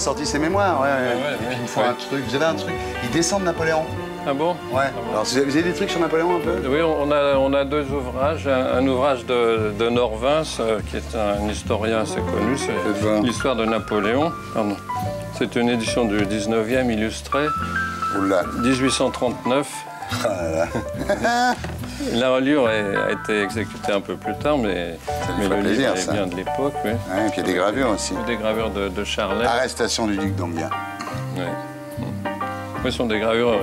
sorti ses mémoires. Ouais, ouais. Ouais, Et puis il me faut ouais. un truc. Vous avez un truc? Il descend de Napoléon. Ah bon? Ouais. Alors, vous avez des trucs sur Napoléon un peu? Oui, on a deux ouvrages. Un ouvrage de Norvins, qui est un historien assez connu, c'est l'histoire de Napoléon. Pardon. C'est une édition du 19e illustrée, Oula. 1839. Ah là là. La reliure a été exécutée un peu plus tard, mais fait le plaisir, livre ça. est bien de l'époque. Oui. Ouais, et puis il y a des gravures aussi. Des gravures de Charlet. Arrestation du duc d'Enghien. Oui. Ce sont des gravures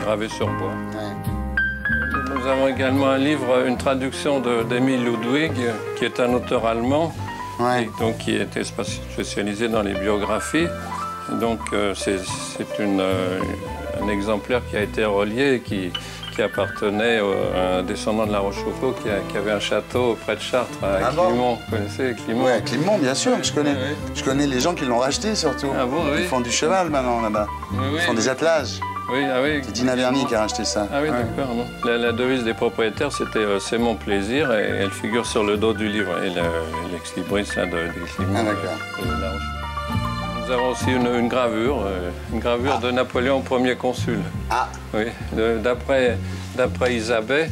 gravées sur bois. Ouais. Nous avons également un livre, une traduction d'Emile Ludwig, qui est un auteur allemand, Ouais. et donc qui était spécialisé dans les biographies. Donc c'est un exemplaire qui a été relié et qui appartenait à un descendant de la Rochefoucauld qui avait un château près de Chartres, à Climont. Vous connaissez Climont? Ouais, Climont, bien sûr, je connais. Ouais. Je connais les gens qui l'ont racheté surtout. Ah bon, oui. Ils font du cheval maintenant là-bas. Oui, oui. Ils font des attelages. Oui, ah oui. C'est Dina Verny qui a racheté ça. Ah oui, Ouais. d'accord. Non. La devise des propriétaires, c'était c'est mon plaisir, et elle figure sur le dos du livre. Et l'ex-libris là, de Climont. Ah, d'accord. De La Rochefoucauld. Nous avons aussi une gravure de Napoléon Ier consul. Ah, Oui, d'après Isabelle,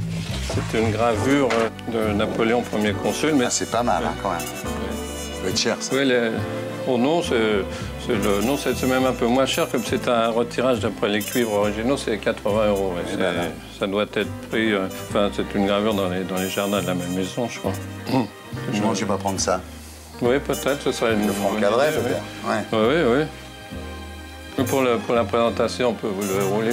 c'est une gravure de Napoléon Ier consul. Mais c'est pas mal hein, quand même. Ça doit être cher ça. oui, au nom, c'est même un peu moins cher, comme c'est un retirage d'après les cuivres originaux, c'est 80 €. Eh ben là. Ça doit être pris. Enfin, c'est une gravure dans les jardins de la même maison, je crois. Moi, je vais pas prendre ça. Oui, peut-être, ce serait une. Le front bonne cadré idée, peut-être. Ouais. oui. Oui, oui. Mais pour la présentation, on peut vous le rouler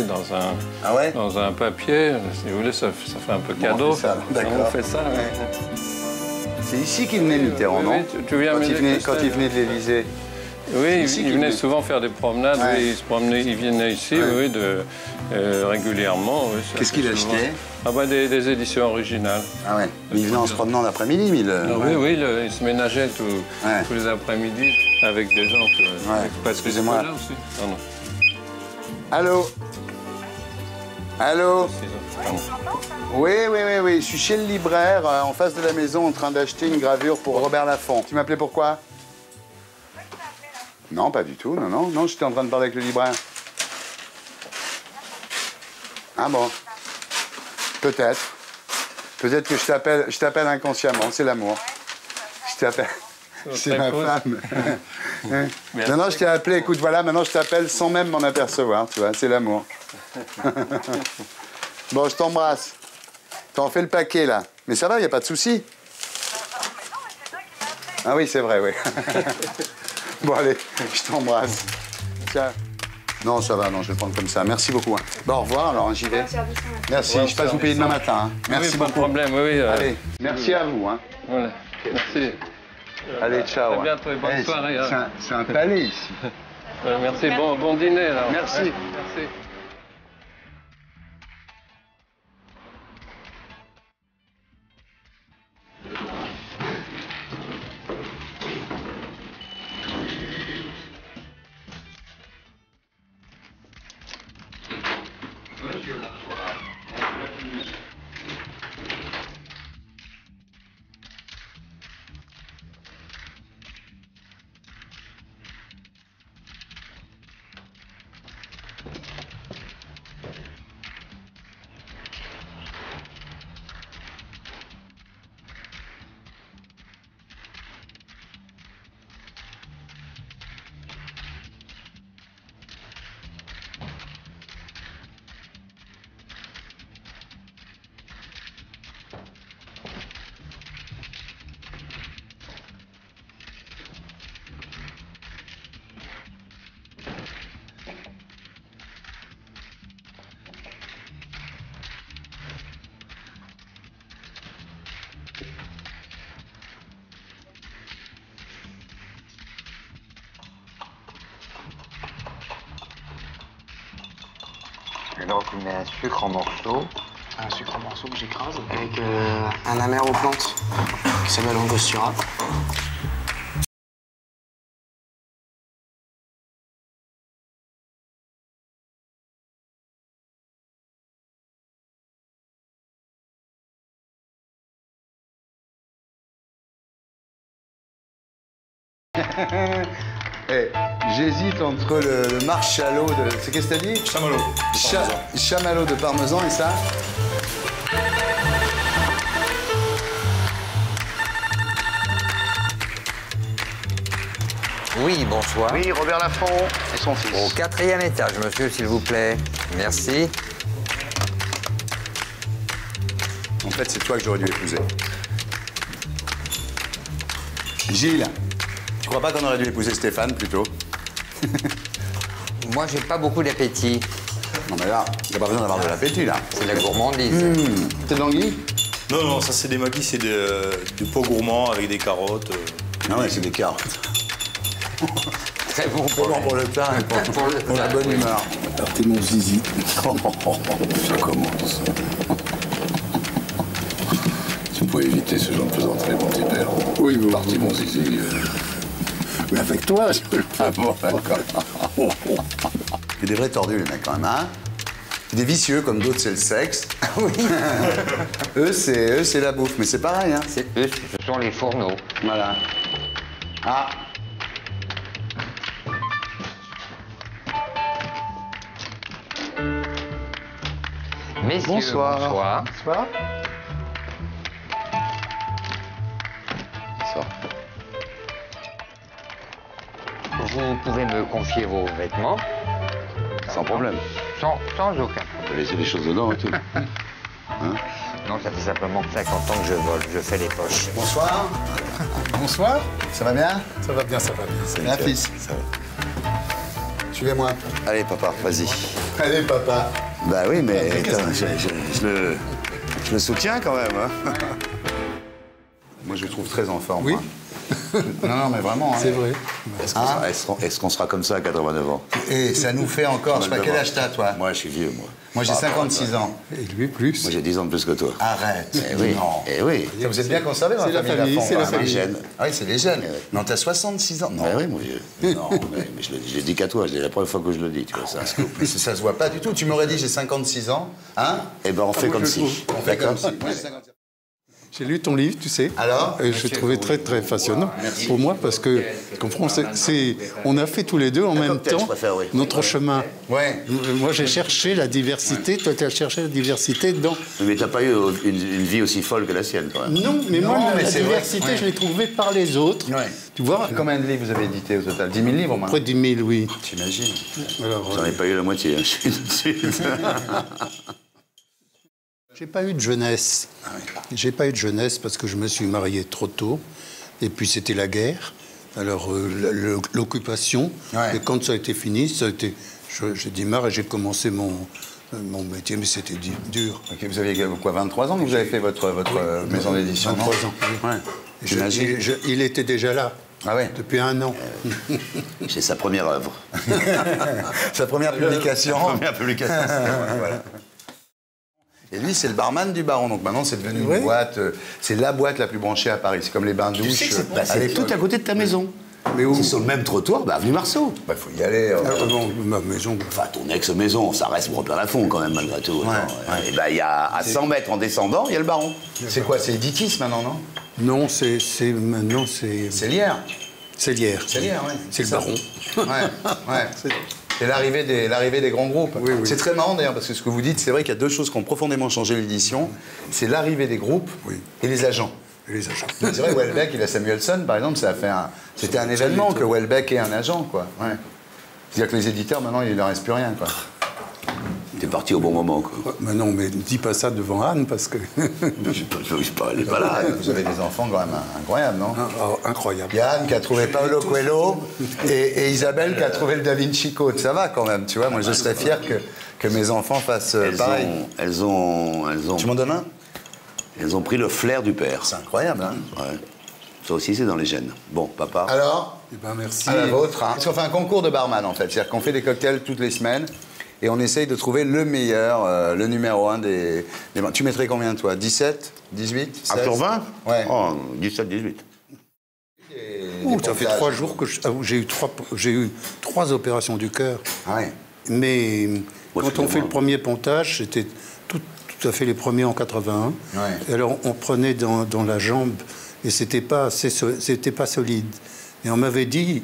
Ah ouais? dans un papier. Si vous voulez, ça fait un peu Bon, cadeau. on fait ça, d'accord. On fait ça, oui. Ouais. C'est ici qu'il venait Mitterrand, Oui, non? oui, tu viens quand, m'aider, quand il venait de l'Élysée. Oui, ici il qu'il venait venait. souvent faire des promenades, Ouais. oui, il venait ici, Ouais. oui, régulièrement. Oui, Qu'est-ce qu'il souvent. achetait? Ah bah, des éditions originales. Ah ouais. Mais il venait en se promenant l'après-midi, mais Ah ouais. oui, il se ménageait Ouais. tous les après-midi avec des gens Excusez-moi. Là aussi. Pardon. Allô? Allô? Pardon. Oui. Je suis chez le libraire, en face de la maison, en train d'acheter une gravure pour Robert Laffont. Tu m'appelais pourquoi? Non, pas du tout. Non, j'étais en train de parler avec le libraire. Ah bon? Peut-être. Peut-être que je t'appelle inconsciemment, c'est l'amour. Je t'appelle. C'est ma femme. Non, je t'ai appelé, écoute, voilà, maintenant je t'appelle sans même m'en apercevoir, tu vois, c'est l'amour. Bon, je t'embrasse. T'en fais le paquet, là. Mais ça va, il n'y a pas de souci. Ah oui, c'est vrai, oui. Bon, allez, je t'embrasse. Tiens. Non, ça va, non, je vais le prendre comme ça. Merci beaucoup. Hein. Bon, au revoir, alors, hein, j'y vais. Merci, je passe vous payer demain matin. Hein. Merci oui, pas de beaucoup. problème, oui. Allez, merci à vous. Hein. Voilà. Merci. Allez, ciao. À bientôt et bonne soirée. Hein. C'est un palais, ici. Merci, bon dîner, alors. Merci. Ouais, merci. Alors tu mets un sucre en morceaux. Un sucre en morceaux que j'écrase. Avec un amer aux plantes qui s'appelle Angostura. J'hésite entre le marshmallow de... C'est qu'est-ce que t'as dit? Chamallow. Chamallow de parmesan et ça? Oui, bonsoir. Oui, Robert Laffont et son fils. Au 4e étage, monsieur, s'il vous plaît. Merci. En fait, c'est toi que j'aurais dû épouser. Gilles, tu crois pas qu'on aurait dû épouser Stéphane, plutôt? Moi, j'ai pas beaucoup d'appétit. Non, mais là, t'as pas besoin d'avoir de l'appétit, là. C'est la gourmandise. C'est de l'anguille? Non, non, ça c'est des maquis, c'est du pot gourmand avec des carottes. Ah ouais, c'est des carottes. Très bon Pour le teint et pour la bonne humeur. T'es mon zizi. Ça commence. Tu pourrais éviter ce genre de plaisanterie, mon petit père. Oui, vous partez mon zizi. Mais avec toi, je peux le faire. Bon, d'accord. C'est des vrais tordus, les mecs, quand même, hein? Des vicieux, comme d'autres, c'est le sexe. Oui. Eux, c'est la bouffe, mais c'est pareil, hein? Eux, ce sont les fourneaux. Voilà. Ah. Messieurs, Bonsoir. bonsoir. Bonsoir. Bonsoir. Vous pouvez me confier vos vêtements Sans problème. sans aucun. On peut laisser des choses dedans et tout. Non, ça fait simplement 50 ans que je vole. Je fais les poches. Bonsoir. Bonsoir. Ça va bien? Ça va bien, ça va bien. Bien, fils. Ça va. Suivez-moi. Allez, papa, vas-y. Allez, papa. Bah oui, mais attends, je le soutiens quand même. Hein. Moi, je le trouve très en forme. Oui. Moi. Non, mais vraiment. C'est vrai. Est-ce qu'on sera comme ça à 89 ans? Et ça nous fait encore. Je sais pas quel âge t'as, toi? Moi, je suis vieux, moi. Moi, j'ai 56 ans. Et lui, plus. Moi, j'ai 10 ans de plus que toi. Arrête. Eh oui. Non. Eh oui. Vous êtes bien conservé dans C'est la la famille famille, Lafont, c'est la quand même. Les famille. gènes. Ah oui, c'est les jeunes. oui. Non, t'as 66 ans. Non. Ah oui, mon vieux. Non, mais je le dis qu'à toi. C'est la première fois que je le dis, tu vois ça. Mais ça se voit pas du tout. Tu m'aurais dit j'ai 56 ans, hein? Eh ben, on fait comme si. On fait comme si. Moi, j'ai 56 ans. J'ai lu ton livre, tu sais. Alors? Et je trouvais très, très passionnant pour moi parce que, comprends, on a fait tous les deux en même cocktail, temps je préfère, oui. notre chemin. Ouais. Moi, j'ai cherché la diversité. Toi, tu as cherché la diversité dedans. Mais t'as pas eu une vie aussi folle que la sienne, quand même. Non, mais moi, mais la c'est vrai. diversité, Ouais. je l'ai trouvée par les autres. Ouais. Tu vois, Combien de livres vous avez édité au total? 10 000 livres, moi. près de 10 000, oui. T'imagines? Alors, J'en ai pas eu la moitié, hein, je suis tout de suite. j'ai pas eu de jeunesse. J'ai pas eu de jeunesse parce que je me suis marié trop tôt. Et puis c'était la guerre. Alors l'occupation. Ouais. Et quand ça a été fini, j'ai démarré et j'ai commencé mon métier, mais c'était dur. Ok, vous aviez quoi, 23 ans que vous avez fait votre maison d'édition? 23 non? ans. Oui. Ouais. J'imagine. Il était déjà là. Ah ouais? Depuis 1 an. C'est sa première œuvre. Sa première publication. Première publication. Voilà. Et lui, c'est le barman du Baron. Donc maintenant, c'est devenu Ouais. une boîte. C'est la boîte la plus branchée à Paris. C'est comme les bains douches. Tu sais que c'est à l'époque. tout à côté de ta maison. Mais où? C'est sur le même trottoir, bah, avenue Marceau. Bah, faut y aller. Ah, bon, ma maison. Enfin, ton ex-maison, ça reste Robert Laffont quand même, malgré tout. Ouais, Attends, ouais. Et ben, il y a à 100 mètres en descendant, il y a le Baron. C'est quoi? C'est Editis maintenant, non? Non, maintenant c'est Lierre. c'est Lierre. C'est Lierre, oui. C'est le ça. Baron. Ouais. C'est l'arrivée des grands groupes. Oui, oui. C'est très marrant d'ailleurs, parce que ce que vous dites, c'est vrai qu'il y a deux choses qui ont profondément changé l'édition. C'est l'arrivée des groupes Oui. et les agents. Et les agents. C'est vrai, Houellebecq, il a Samuelson, par exemple, c'était un événement que Houellebecq ait un agent, quoi. Ouais. C'est-à-dire que les éditeurs, maintenant, il ne leur reste plus rien, quoi. T'es parti au bon moment, quoi. Mais non, mais dis pas ça devant Anne, parce que... Elle est pas là. Vous avez des enfants quand même incroyables, non? Incroyable. Il y a Anne qui a trouvé Paolo Coelho et Isabelle qui a trouvé le Da Vinci Code. Ça va quand même, tu vois. Moi, je serais fier que mes enfants fassent pareil. Elles ont Tu m'en donnes un? Elles ont pris le flair du père. C'est incroyable, hein? Ouais. Ça aussi, c'est dans les gènes. Bon, papa. Alors, Eh ben, merci. à la vôtre. Hein. Parce qu'on fait un concours de barman, en fait. C'est-à-dire qu'on fait des cocktails toutes les semaines et on essaye de trouver le meilleur, le numéro 1 des... Tu mettrais combien, toi? 17? 18? 16? À sur 20? Ouais. Oh, 17, 18. Ouh, ça fait 3 jours que j'ai eu 3 opérations du cœur. Ah ouais. Mais Moi, quand on fait excusez-moi. le premier pontage, c'était tout à fait les premiers en 81. Ouais. Et alors on prenait dans la jambe et c'était pas solide. Et on m'avait dit,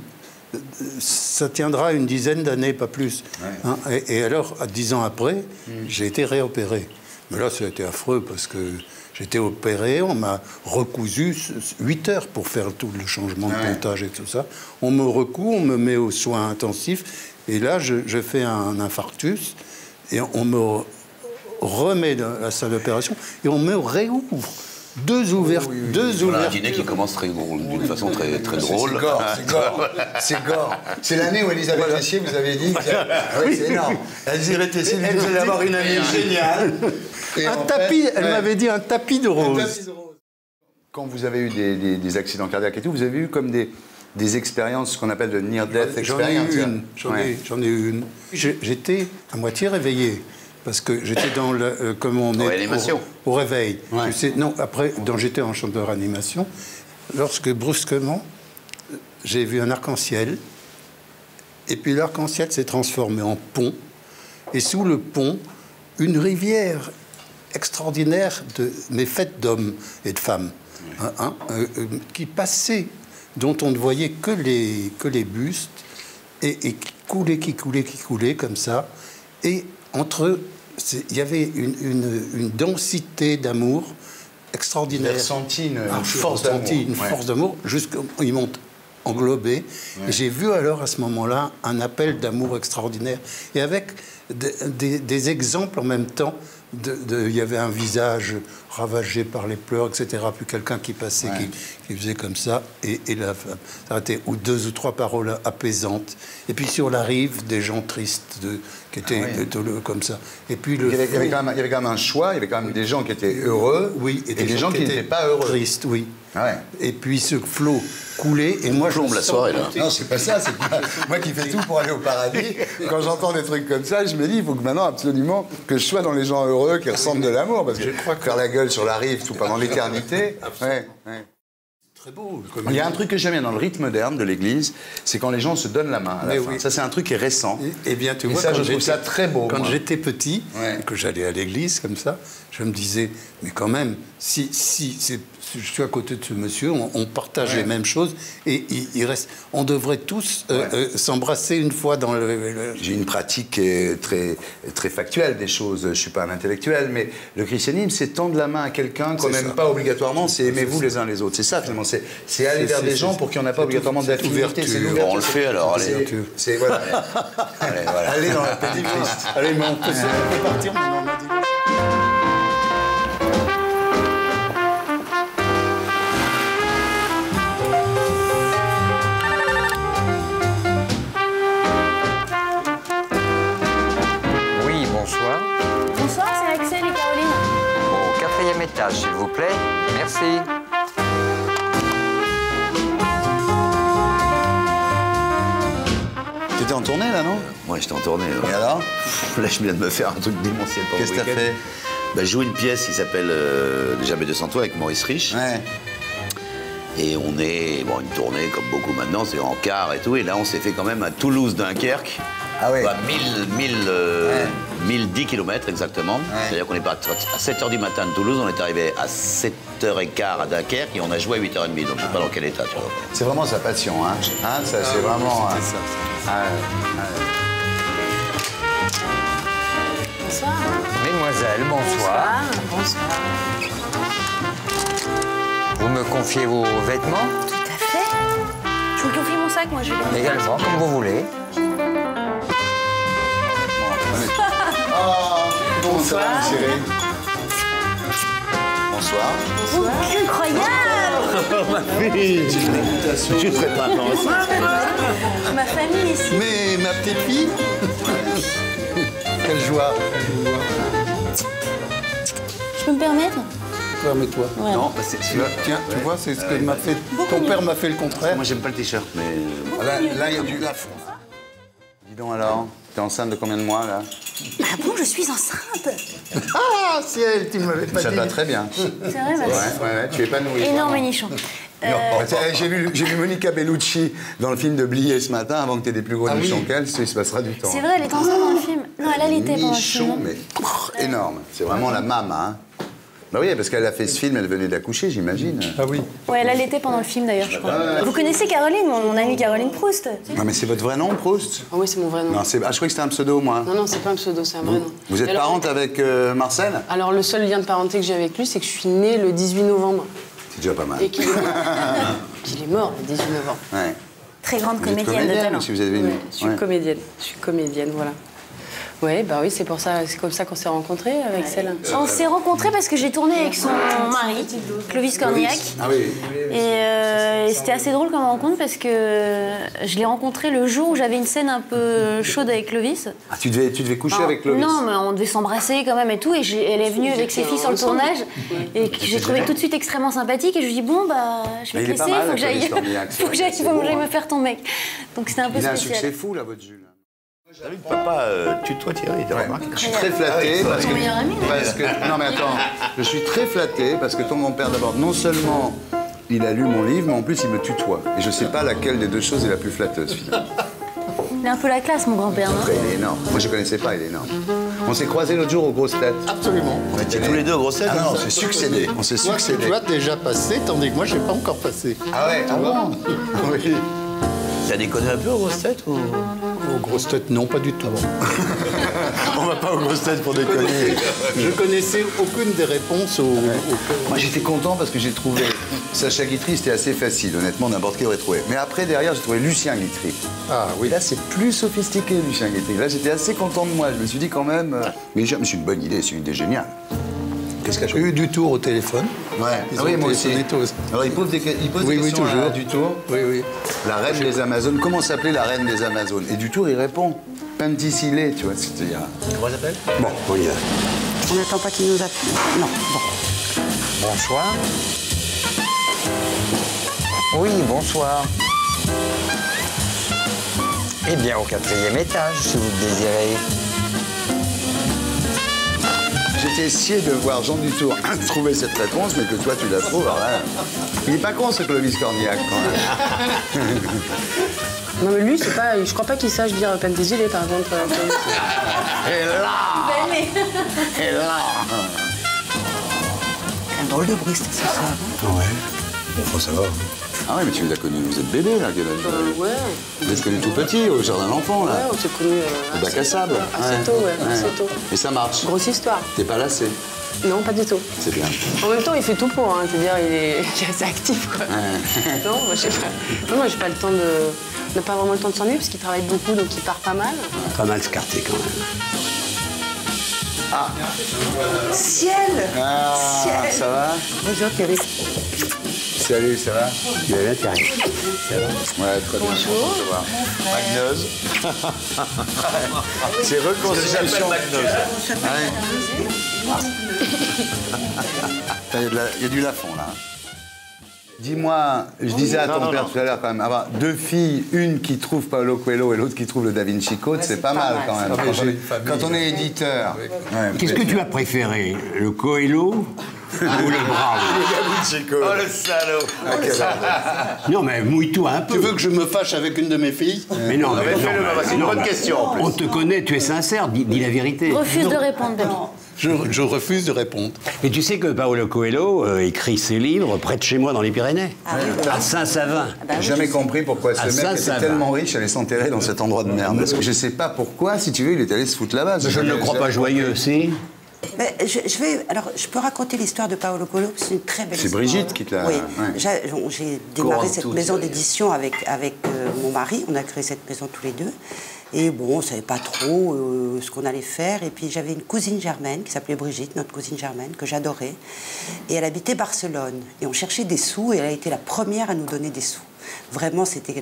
ça tiendra une dizaine d'années, pas plus. Ouais. Hein, et alors, 10 ans après, j'ai été réopéré. Mais là, ça a été affreux parce que j'étais opéré, on m'a recousu 8 heures pour faire tout le changement de pontage et tout ça. On me recoue, on me met aux soins intensifs. Et là, je fais un infarctus et on me remet dans la salle d'opération et on me réouvre. Deux ouvertures. Voilà, un dîner qui commence d'une façon très drôle. C'est gore. C'est l'année où Elisabeth Tessier, vous avez dit. C'est énorme. Elisabeth Tessier, elle devait avoir une année géniale. Elle m'avait dit un tapis de rose. Quand vous avez eu des accidents cardiaques et tout, vous avez eu comme des expériences, ce qu'on appelle de near-death experience. J'en ai eu une. J'étais à moitié réveillé. Parce que j'étais dans le... comme on est au réveil. Ouais. Non, après, j'étais en chambre de réanimation. Lorsque, brusquement, j'ai vu un arc-en-ciel. Et puis l'arc-en-ciel s'est transformé en pont. Et sous le pont, une rivière extraordinaire, mais faite d'hommes et de femmes, qui passait, dont on ne voyait que les bustes, et qui coulait, comme ça. Et entre eux, il y avait une densité d'amour extraordinaire. Une force d'amour, jusqu'ils m'ont englobé. Ouais. J'ai vu alors, à ce moment-là, un appel d'amour extraordinaire. Et avec des exemples en même temps. Il y avait un visage ravagé par les pleurs, etc. Puis quelqu'un qui passait, qui faisait comme ça, et la femme s'arrêtait, ou 2 ou 3 paroles apaisantes. Et puis sur la rive, des gens tristes, qui étaient comme ça. Et puis il y avait quand même un choix, il y avait quand même des gens qui étaient heureux, et des gens qui n'étaient pas heureux. Tristes, oui. Et puis ce flot coulait, et moi je plombe la soirée là. Non, c'est pas ça, c'est moi qui fais tout pour aller au paradis. Quand j'entends des trucs comme ça, je me dis, il faut que maintenant absolument que je sois dans les gens heureux qui ressentent de l'amour, parce que je crois que faire la gueule sur la rive tout pendant l'éternité. Très beau. Il y a un truc que j'aime bien dans le rite moderne de l'Église, c'est quand les gens se donnent la main à la fin. Oui. Ça, c'est un truc qui est récent. Et bien, tu vois, ça, je trouve ça très beau. Quand j'étais petit, et que j'allais à l'église comme ça, je me disais, mais quand même, si je suis à côté de ce monsieur, on partage les mêmes choses, et on devrait tous s'embrasser une fois dans le... J'ai une pratique très, très factuelle des choses. Je ne suis pas un intellectuel, mais le christianisme, c'est tendre la main à quelqu'un qu'on n'aime pas obligatoirement, c'est aimez-vous les uns les autres. C'est ça, finalement. C'est aller vers des gens pour qui on n'a pas obligatoirement d'affinité. On le fait alors, allez. Voilà. Allez dans la paix du Christ. Allez, mais on peut partir maintenant, on m'a dit. Bonsoir, c'est Axel et Caroline. Au 4e étage, s'il vous plaît. Merci. T'étais en tournée, là, non? Ouais, j'étais en tournée. Et alors? Là, je viens de me faire un truc démentiel pour le week-end. Qu'est-ce que t'as fait? Je joue une pièce qui s'appelle Jamais 200 toi avec Maurice Rich. Ouais. Et on est, une tournée comme beaucoup maintenant, c'est en car et tout. Et là, on s'est fait quand même à Toulouse-Dunkerque. Ah oui. 1010 km exactement. Ouais. C'est-à-dire qu'on est parti à 7h du matin de Toulouse, on est arrivé à 7h15 à Dunkerque et on a joué à 8h30. Donc je ne sais pas dans quel état, tu vois. C'est vraiment sa passion, hein. Ça, c'est vraiment... C'était ça. Bonsoir. Mesdemoiselles, bonsoir. Bonsoir. Vous me confiez vos vêtements? Tout à fait. Je vous confie mon sac, moi je vais... Également, comme vous voulez. Bonsoir, chérie. Bonsoir. Bonsoir. Incroyable. Ma fille. C'est une invitation. Je serais pas Ma famille ici. Mais ma petite fille. Quelle joie. Je peux me permettre? Permets-toi. Ouais. Non, tiens, tu vois, c'est ce que m'a fait. Ton père m'a fait le contraire. Moi, j'aime pas le t-shirt, mais... Là, il y a du lafond. Dis donc alors, t'es enceinte de combien de mois, là? Ah bon, je suis enceinte. Ah, si elle, tu m'avais pas dit. Ça te va très bien. C'est vrai, merci. Ouais, tu es épanouie. Énorme nichon. J'ai vu Monica Bellucci dans le film de Blier ce matin, avant que tu aies des plus gros nichons qu'elle, il se passera du temps. C'est vrai, elle est enceinte dans le film. Non, elle allaitait pendant le film. Nichon, mais énorme. C'est vraiment la maman, hein. Bah oui, parce qu'elle a fait ce film, elle venait d'accoucher, j'imagine. Ah oui. Ouais, elle allaitait pendant le film d'ailleurs, je crois. Vous connaissez Caroline, mon amie Caroline Proust? Non, mais c'est votre vrai nom, Proust? Ah oui, c'est mon vrai nom. Non, je croyais que c'était un pseudo, moi. Non, c'est pas un pseudo, c'est un vrai nom. Vous êtes parente avec Marcel? Alors, le seul lien de parenté que j'ai avec lui, c'est que je suis née le 18 novembre. C'est déjà pas mal. Et qu'il est mort le 18 novembre. Ouais. Très grande comédienne de talent. Si vous avez une... Je suis comédienne, voilà. Ouais, bah oui, c'est comme ça qu'on s'est rencontrés avec celle. On s'est rencontrés parce que j'ai tourné avec son mari, Clovis Cornillac. Ah oui. Et c'était assez drôle comme rencontre parce que je l'ai rencontré le jour où j'avais une scène un peu chaude avec Clovis. Ah, tu devais coucher avec Clovis? Non, mais on devait s'embrasser quand même et tout. Et elle est venue avec ses filles sur le tournage. Et que j'ai trouvé tout de suite extrêmement sympathique. Et je lui dis, bon, bah, je vais te laisser, il faut que j'aille me faire ton mec. Donc c'était un peu spécial. Il a un succès fou, là, votre Jules. T'as vu que papa tutoie Thierry, t'as remarqué? Je suis très flatté parce que... Non mais attends, je suis très flatté parce que ton grand-père d'abord, non seulement il a lu mon livre, mais en plus il me tutoie. Et je sais pas laquelle des deux choses est la plus flatteuse finalement. Il a un peu la classe, mon grand-père, non? Après, il est énorme. Moi je connaissais pas, il est énorme. On s'est croisés l'autre jour aux grosses têtes. Absolument. On était tous les deux grosses têtes. Ah non, on s'est succédé. On s'est succédé. Tu as déjà passé, tandis que moi j'ai pas encore passé. Ah ouais? Ah bon? Oui. T'as déconné un peu aux grosses têtes ou... Aux grosses têtes, non, pas du tout. On va pas aux grosses têtes pour déconner. Je connaissais aucune des réponses aux... Moi j'étais content parce que j'ai trouvé Sacha Guitry, c'était assez facile, honnêtement, n'importe qui aurait trouvé. Mais après, derrière, j'ai trouvé Lucien Guitry. Ah oui. Et là, c'est plus sophistiqué, Lucien Guitry. Là, j'étais assez content de moi. Je me suis dit quand même... Mais c'est une bonne idée, c'est une idée géniale. Qu'est-ce qu'il y a eu du Tour au téléphone? Ouais. Ils ont moi aussi. tous. Alors, il pose des questions toujours. à Dutour. Oui, oui. La reine des Amazones. Comment s'appelait la reine des Amazones? Et Dutour, il répond. Penticillé, tu vois. C'est-à-dire... Comment elle s'appelle? Bon, on y va. On n'attend pas qu'il nous appelle. Non, bon. Bonsoir. Oui, bonsoir. Eh bien, au 4e étage, si vous le désirez. J'étais scié de voir Jean Dutour trouver cette réponse, mais que toi, tu la trouves. Alors là, il est pas con, ce Clovis Cornillac, quand même. Non, mais lui, c'est pas... Je crois pas qu'il sache dire Penticillé, par exemple. Et là Et là Un drôle de bruit, c'était ça. Ouais. Bon, ça va. Ah ouais, mais tu les as connus, vous êtes bébé, là, quel âge? Ouais. Vous êtes connus tout petit, au jardin d'enfants, là? Ouais, on s'est connus... Au bac à sable. Assez tôt, ouais, assez tôt. Et ça marche? Grosse histoire. T'es pas lassé? Non, pas du tout. C'est bien. En même temps, il fait tout pour, hein. C'est-à-dire, il est assez actif, quoi. Non, moi, je sais pas. Non, moi, j'ai pas le temps de... On n'a pas vraiment le temps de s'ennuyer, parce qu'il travaille beaucoup, donc il part pas mal. Pas mal scarté, quand même. Ah. Ciel! Ah, Ciel! Ça va? Bonjour, Thierry. Salut, ça va? Tu vas bien, Thierry? Ça va? Ouais, très bien. Bonjour. Magnose. C'est reconstitution. Il y a du Lafont, là. Dis-moi, je disais à ton père tout à l'heure, quand même, avoir deux filles, une qui trouve Paulo Coelho et l'autre qui trouve le Da Vinci Code, c'est pas mal, quand même. Quand on est éditeur. Qu'est-ce que tu as préféré? Le Coelho ou le Brown? Oh, le salaud. Non, mais mouille-toi un peu. Tu veux que je me fâche avec une de mes filles? Mais non, mais c'est une bonne question, en plus. On te connaît, tu es sincère, dis la vérité. Refuse de répondre, Baby. Je refuse de répondre. Et tu sais que Paulo Coelho écrit ses livres près de chez moi dans les Pyrénées, à Saint-Savin. J'ai jamais compris pourquoi ce mec était tellement riche allait s'enterrer dans cet endroit de merde. Parce que je sais pas pourquoi, si tu veux, il est allé se foutre là-bas. Je ne le crois pas joyeux, si. Mais je peux raconter l'histoire de Paulo Coelho, c'est une très belle histoire. C'est Brigitte qui te l'a... Oui, j'ai démarré cette maison d'édition avec mon mari, on a créé cette maison tous les deux. Et bon, on ne savait pas trop ce qu'on allait faire. Et puis j'avais une cousine germaine qui s'appelait Brigitte, notre cousine germaine, que j'adorais. Et elle habitait Barcelone. Et on cherchait des sous et elle a été la première à nous donner des sous. Vraiment, c'était...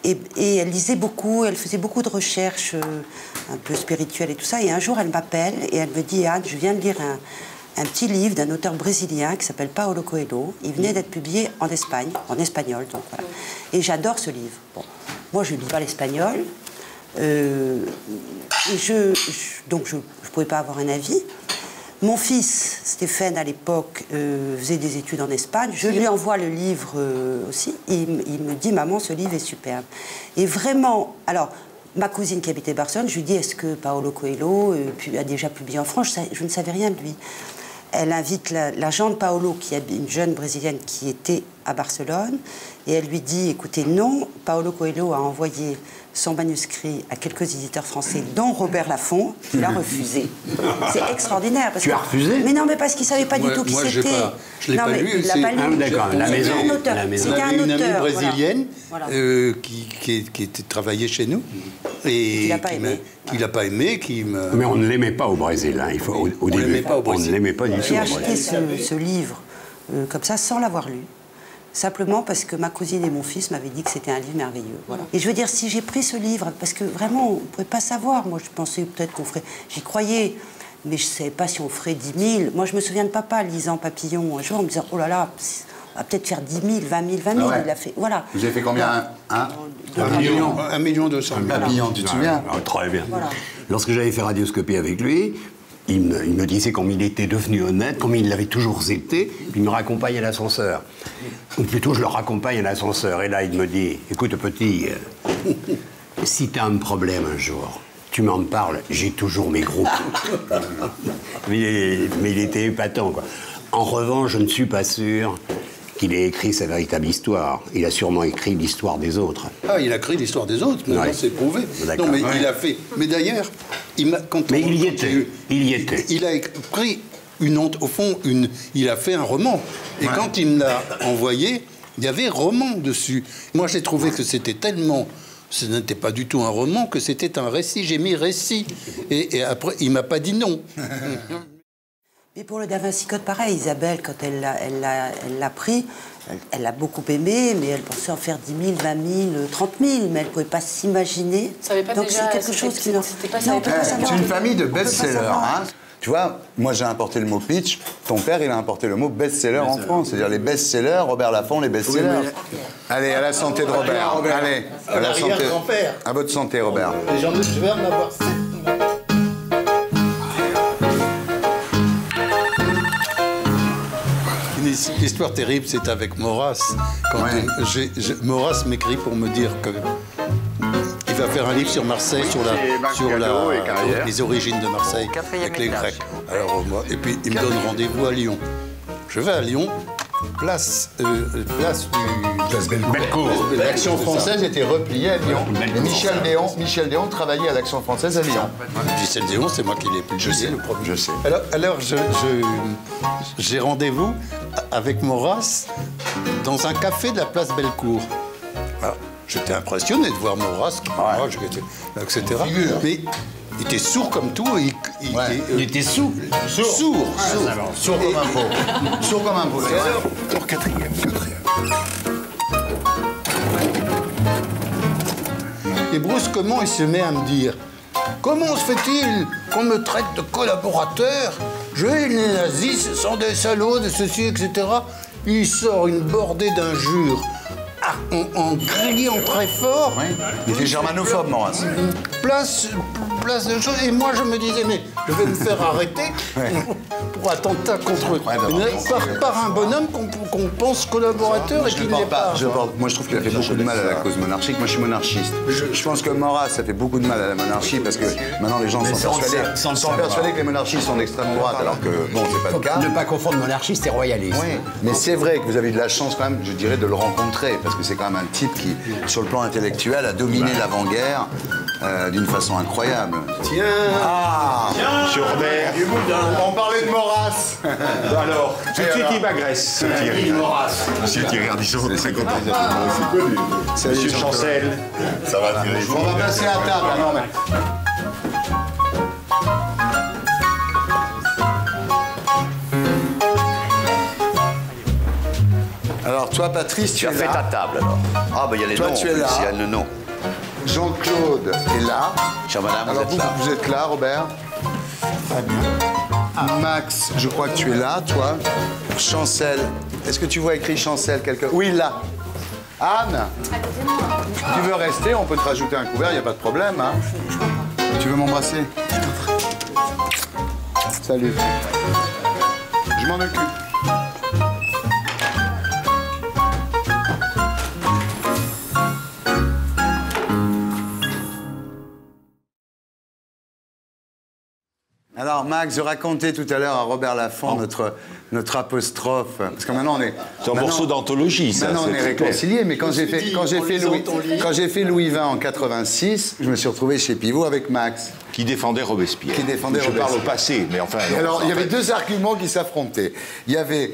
Et elle lisait beaucoup, elle faisait beaucoup de recherches un peu spirituelles et tout ça. Et un jour, elle m'appelle et elle me dit « Anne, je viens de lire un petit livre d'un auteur brésilien qui s'appelle Paulo Coelho. Il venait d'être publié en Espagne, en espagnol, donc voilà. Et j'adore ce livre. Bon, moi, je ne lis pas l'espagnol. Donc je ne pouvais pas avoir un avis. Mon fils, Stéphane, à l'époque, faisait des études en Espagne. Je lui envoie le livre aussi. Il me dit, maman, ce livre est superbe. Et vraiment, alors, ma cousine qui habitait Barcelone, je lui dis, est-ce que Paulo Coelho a déjà publié en France? Je ne savais rien de lui. elle invite la Jean Paolo, qui est une jeune Brésilienne qui était à Barcelone, et elle lui dit, écoutez, non, Paulo Coelho a envoyé son manuscrit à quelques éditeurs français, dont Robert Laffont, qui l'a refusé. C'est extraordinaire. Parce tu as refusé? Mais non, mais parce qu'il ne savait pas du tout qui c'était. Je ne l'ai pas lu. Il l'a pas lu. D'accord, la maison. C'était un auteur. Une amie brésilienne voilà. qui travaillait chez nous. Et qui l'a pas aimé. Mais on ne l'aimait pas au Brésil, hein. Il faut, au début. On ne l'aimait pas du tout. J'ai acheté ce livre comme ça, sans l'avoir lu. Simplement parce que ma cousine et mon fils m'avaient dit que c'était un livre merveilleux. Voilà. Et je veux dire, si j'ai pris ce livre, parce que vraiment, on ne pouvait pas savoir. Moi, je pensais peut-être qu'on ferait... J'y croyais, mais je ne savais pas si on ferait 10 000. Moi, je me souviens de papa lisant Papillon un jour, en me disant, oh là là, on va peut-être faire 10 000, 20 000, 20 000. Ah ouais. Il a fait... Voilà. Vous avez fait combien? 1 million 200 000. Papillon, tu te souviens? Très bien. Voilà. Lorsque j'avais fait Radioscopie avec lui, il me disait comme il était devenu honnête, comme il l'avait toujours été, puis il me raccompagne à l'ascenseur. Ou plutôt, je le raccompagne à l'ascenseur. Et là, il me dit, écoute, petit, si tu as un problème un jour, tu m'en parles, j'ai toujours mes groupes. mais il était épatant, quoi. En revanche, je ne suis pas sûr qu'il ait écrit sa véritable histoire. Il a sûrement écrit l'histoire des autres. Ah, il a écrit l'histoire des autres, maintenant c'est prouvé. Non, mais il a fait... Mais d'ailleurs, il y était. Il a écrit une honte, au fond, il a fait un roman. Et quand il me l'a envoyé, il y avait roman dessus. Moi, j'ai trouvé que c'était tellement... Ce n'était pas du tout un roman, que c'était un récit. J'ai mis récit. Et après, il m'a pas dit non. Mais pour le Da Vinci Code, pareil, Isabelle, quand elle l'a pris, elle l'a beaucoup aimé, mais elle pensait en faire 10 000, 20 000, 30 000, mais elle ne pouvait pas s'imaginer. Donc c'est quelque chose qui... C'est une famille de best-sellers. Hein. Tu vois, moi j'ai importé le mot pitch, ton père il a importé le mot best-seller en France. C'est-à-dire les best-sellers, Robert Laffont, les best-sellers. Allez, à la santé de Robert. Allez, à la santé. À votre santé, Robert. Et je vais en avoir 7. Une histoire terrible, c'est avec Maurras. Maurras m'écrit pour me dire que il va faire un livre sur Marseille, sur les origines de Marseille, avec les Grecs. Alors moi, et puis il me donne rendez-vous à Lyon. Je vais à Lyon, place Bellecour. L'Action française était repliée à Lyon. Et Michel Déon travaillait à l'Action française à Lyon. Michel Déon, c'est moi qui l'ai publié, le premier. Je sais. Alors j'ai rendez-vous avec Maurras dans un café de la place Bellecour. Alors, j'étais impressionné de voir Maurras, etc. Mais il était sourd comme tout. Il était sourd. Sourd comme un pot. Sourd comme un pot. Alors, quatrième. Et brusquement, il se met à me dire « Comment se fait-il qu'on me traite de collaborateur? Les nazis, ce sont des salauds, de ceci, etc. » Il sort une bordée d'injures en criant très fort. Oui. Il était germanophobe, Maurras. Place de choses. Et moi, je me disais, mais je vais me faire arrêter pour attentat contre par un bonhomme qu'on pense collaborateur et qui ne l'est pas. Moi, je trouve qu'il a fait beaucoup de mal à la cause monarchique. Moi, je suis monarchiste. Je pense que Maurras, ça fait beaucoup de mal à la monarchie parce que maintenant, les gens sont persuadés que les monarchistes sont d'extrême droite, alors que, bon, c'est pas le cas. Ne pas confondre monarchiste et royaliste. Oui, mais c'est vrai que vous avez eu de la chance quand même, je dirais, de le rencontrer, parce que c'est quand même un type qui, sur le plan intellectuel, a dominé l'avant-guerre d'une façon incroyable. Tiens, Monsieur Robert, on parlait de Maurras. Alors, tout de suite, il m'agresse. Monsieur Thierry Ardisson, très content. Monsieur Chancel. Ça va, Thierry? On va passer à table. Non, mais... Alors, toi, Patrice, tu as fait ta table, alors. Ah, ben, il y a les noms. Toi, tu es là. Il y a le nom. Jean-Claude est là. Chère madame, alors, vous êtes là. Vous êtes là, Robert? Très bien. Max, je crois que tu es là, toi. Chancel. Est-ce que tu vois écrit Chancel quelque... Oui, là. Anne, tu veux rester? On peut te rajouter un couvert, il n'y a pas de problème. Hein. Tu veux m'embrasser? Salut. Je m'en occupe. Alors, Alors, Max, je racontais tout à l'heure à Robert Laffont notre apostrophe. Parce que maintenant, on est... C'est un morceau d'anthologie, ça. Maintenant, on est réconciliés, mais quand j'ai fait Louis XX en 86, je me suis retrouvé chez Pivot avec Max. Qui défendait Robespierre. Je parle au passé, mais enfin... Alors, il y avait deux arguments qui s'affrontaient. Il y avait...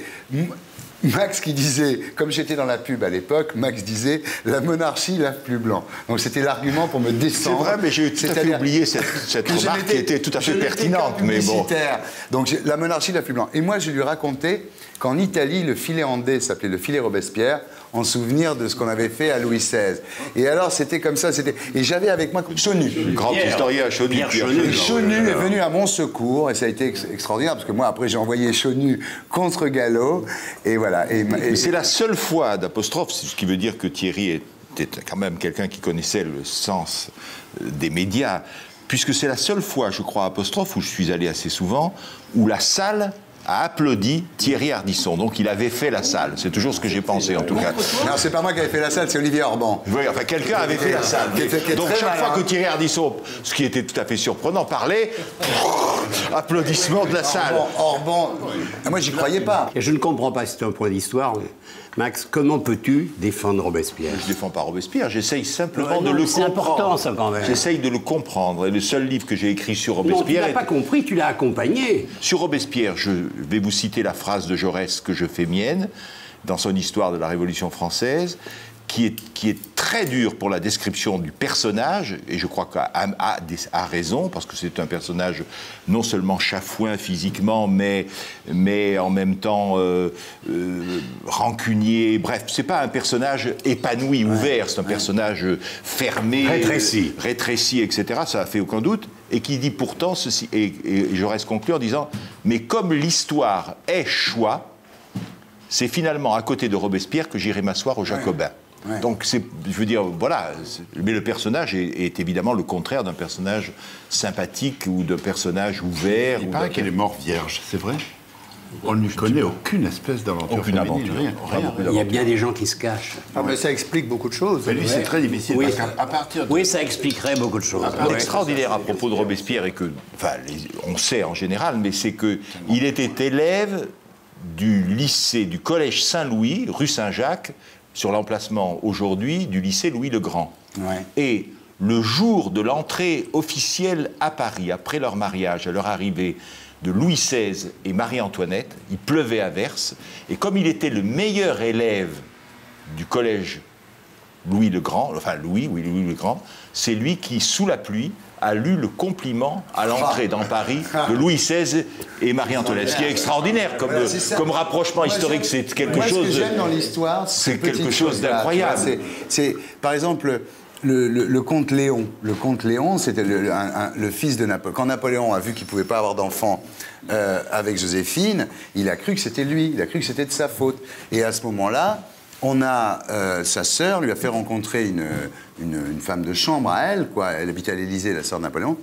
Max qui disait, comme j'étais dans la pub à l'époque, Max disait « la monarchie lave plus blanc ». Donc c'était l'argument pour me descendre. C'est vrai, mais j'ai tout à fait oublié cette remarque qui était tout à fait pertinente. Mais bon. Donc la monarchie lave plus blanc. Et moi, je lui racontais qu'en Italie, le filet Andé s'appelait le filet Robespierre, en souvenir de ce qu'on avait fait à Louis XVI. Et alors, c'était comme ça. Et j'avais avec moi Chonu. Grand historien, Chonu. Chonu est venu à mon secours, et ça a été extraordinaire, parce que moi, après, j'ai envoyé Chonu contre Gallo, et voilà. Mais c'est la seule fois d'apostrophe, ce qui veut dire que Thierry était quand même quelqu'un qui connaissait le sens des médias, puisque c'est la seule fois, je crois, apostrophe, où je suis allé assez souvent, où la salle a applaudi Thierry Ardisson. Donc il avait fait la salle. C'est toujours ce que j'ai pensé, en tout cas. Non, c'est pas moi qui avais fait la salle, c'est Olivier Orban. Oui, enfin, quelqu'un avait fait la salle. Donc chaque fois que Thierry Ardisson, ce qui était tout à fait surprenant, parlait, applaudissements de la salle. Orban, moi, j'y croyais pas. Et je ne comprends pas, c'est un point d'histoire. Max, comment peux-tu défendre Robespierre? Je ne défends pas Robespierre, j'essaye simplement de le comprendre. C'est important, ça, quand même. J'essaye de le comprendre. Et le seul livre que j'ai écrit sur Robespierre... Non, tu n'as pas compris, tu l'as accompagné. Sur Robespierre, je vais vous citer la phrase de Jaurès que je fais mienne, dans son histoire de la Révolution française, qui est très dur pour la description du personnage, et je crois qu'a raison, parce que c'est un personnage non seulement chafouin physiquement, mais en même temps rancunier. Bref, c'est pas un personnage épanoui, ouvert, c'est un personnage fermé, rétréci, etc. Ça n'a fait aucun doute. Et qui dit pourtant ceci, et Jaurès conclut en disant « Mais comme l'histoire est choix, c'est finalement à côté de Robespierre que j'irai m'asseoir aux Jacobins. » Ouais. Donc, je veux dire, voilà, mais le personnage est évidemment le contraire d'un personnage sympathique ou d'un personnage ouvert. Il paraît qu'elle est morte vierge, c'est vrai? On ne connaît aucune espèce d'aventure féminine, rien. Il y a bien des gens qui se cachent. Ah, mais ça explique beaucoup de choses. Mais lui, c'est très difficile. Oui, parce qu'à partir de... oui, ça expliquerait beaucoup de choses. L'extraordinaire à propos de Robespierre, et que, enfin, on sait en général, mais c'est qu'il était élève du lycée, du collège Saint-Louis, rue Saint-Jacques, sur l'emplacement aujourd'hui du lycée Louis-le-Grand. Ouais. Et le jour de l'entrée officielle à Paris, après leur mariage, à leur arrivée, de Louis XVI et Marie-Antoinette, il pleuvait à verse, et comme il était le meilleur élève du collège Louis-le-Grand, enfin Louis-le-Grand, c'est lui qui, sous la pluie, a lu le compliment à l'entrée dans Paris de Louis XVI et Marie-Antoinette. Ce qui est extraordinaire comme rapprochement historique, c'est quelque chose... Ce que j'aime dans l'histoire, c'est quelque chose d'incroyable. C'est, par exemple, le comte Léon. Le comte Léon, c'était le fils de Napoléon. Quand Napoléon a vu qu'il ne pouvait pas avoir d'enfant avec Joséphine, il a cru que c'était lui, il a cru que c'était de sa faute. Et à ce moment-là, on a sa sœur lui a fait rencontrer une femme de chambre à elle, quoi. Elle habitait à l'Élysée, la sœur de Napoléon.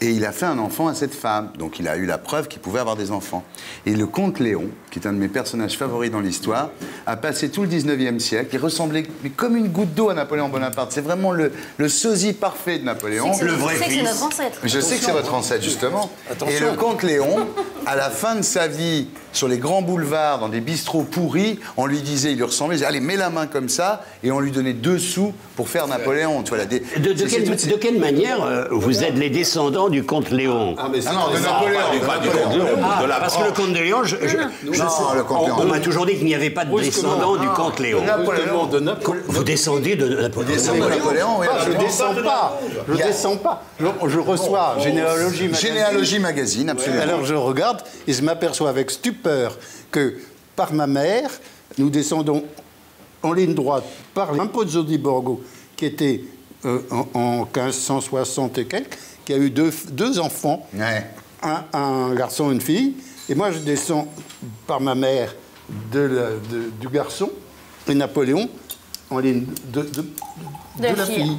Et il a fait un enfant à cette femme. Donc il a eu la preuve qu'il pouvait avoir des enfants. Et le comte Léon, qui est un de mes personnages favoris dans l'histoire, a passé tout le 19e siècle. Il ressemblait comme une goutte d'eau à Napoléon Bonaparte. C'est vraiment le sosie parfait de Napoléon. Le vrai fils. C'est notre ancêtre. Je sais que c'est votre ancêtre, justement. Attention. Et le comte Léon, à la fin de sa vie, sur les grands boulevards, dans des bistrots pourris, on lui disait, il lui ressemblait, il disait, allez, mets la main comme ça, et on lui donnait 2 sous pour faire Napoléon. Tu vois, de quelle manière vous êtes les descendants du comte Léon? Non, de Napoléon. Pas du comte Léon. Parce que le comte de Léon, on m'a toujours dit qu'il n'y avait pas de descendants du comte Léon. Vous descendez de Napoléon. Je ne descends pas. Je ne descends pas. Je reçois Généalogie Magazine, absolument. Alors je regarde et je m'aperçois avec stupeur que par ma mère, nous descendons en ligne droite par un Pozzo di Borgo qui était en 1560 et quelques, qui a eu deux enfants, un garçon et une fille. Et moi, je descends par ma mère du garçon et Napoléon en ligne de la fille.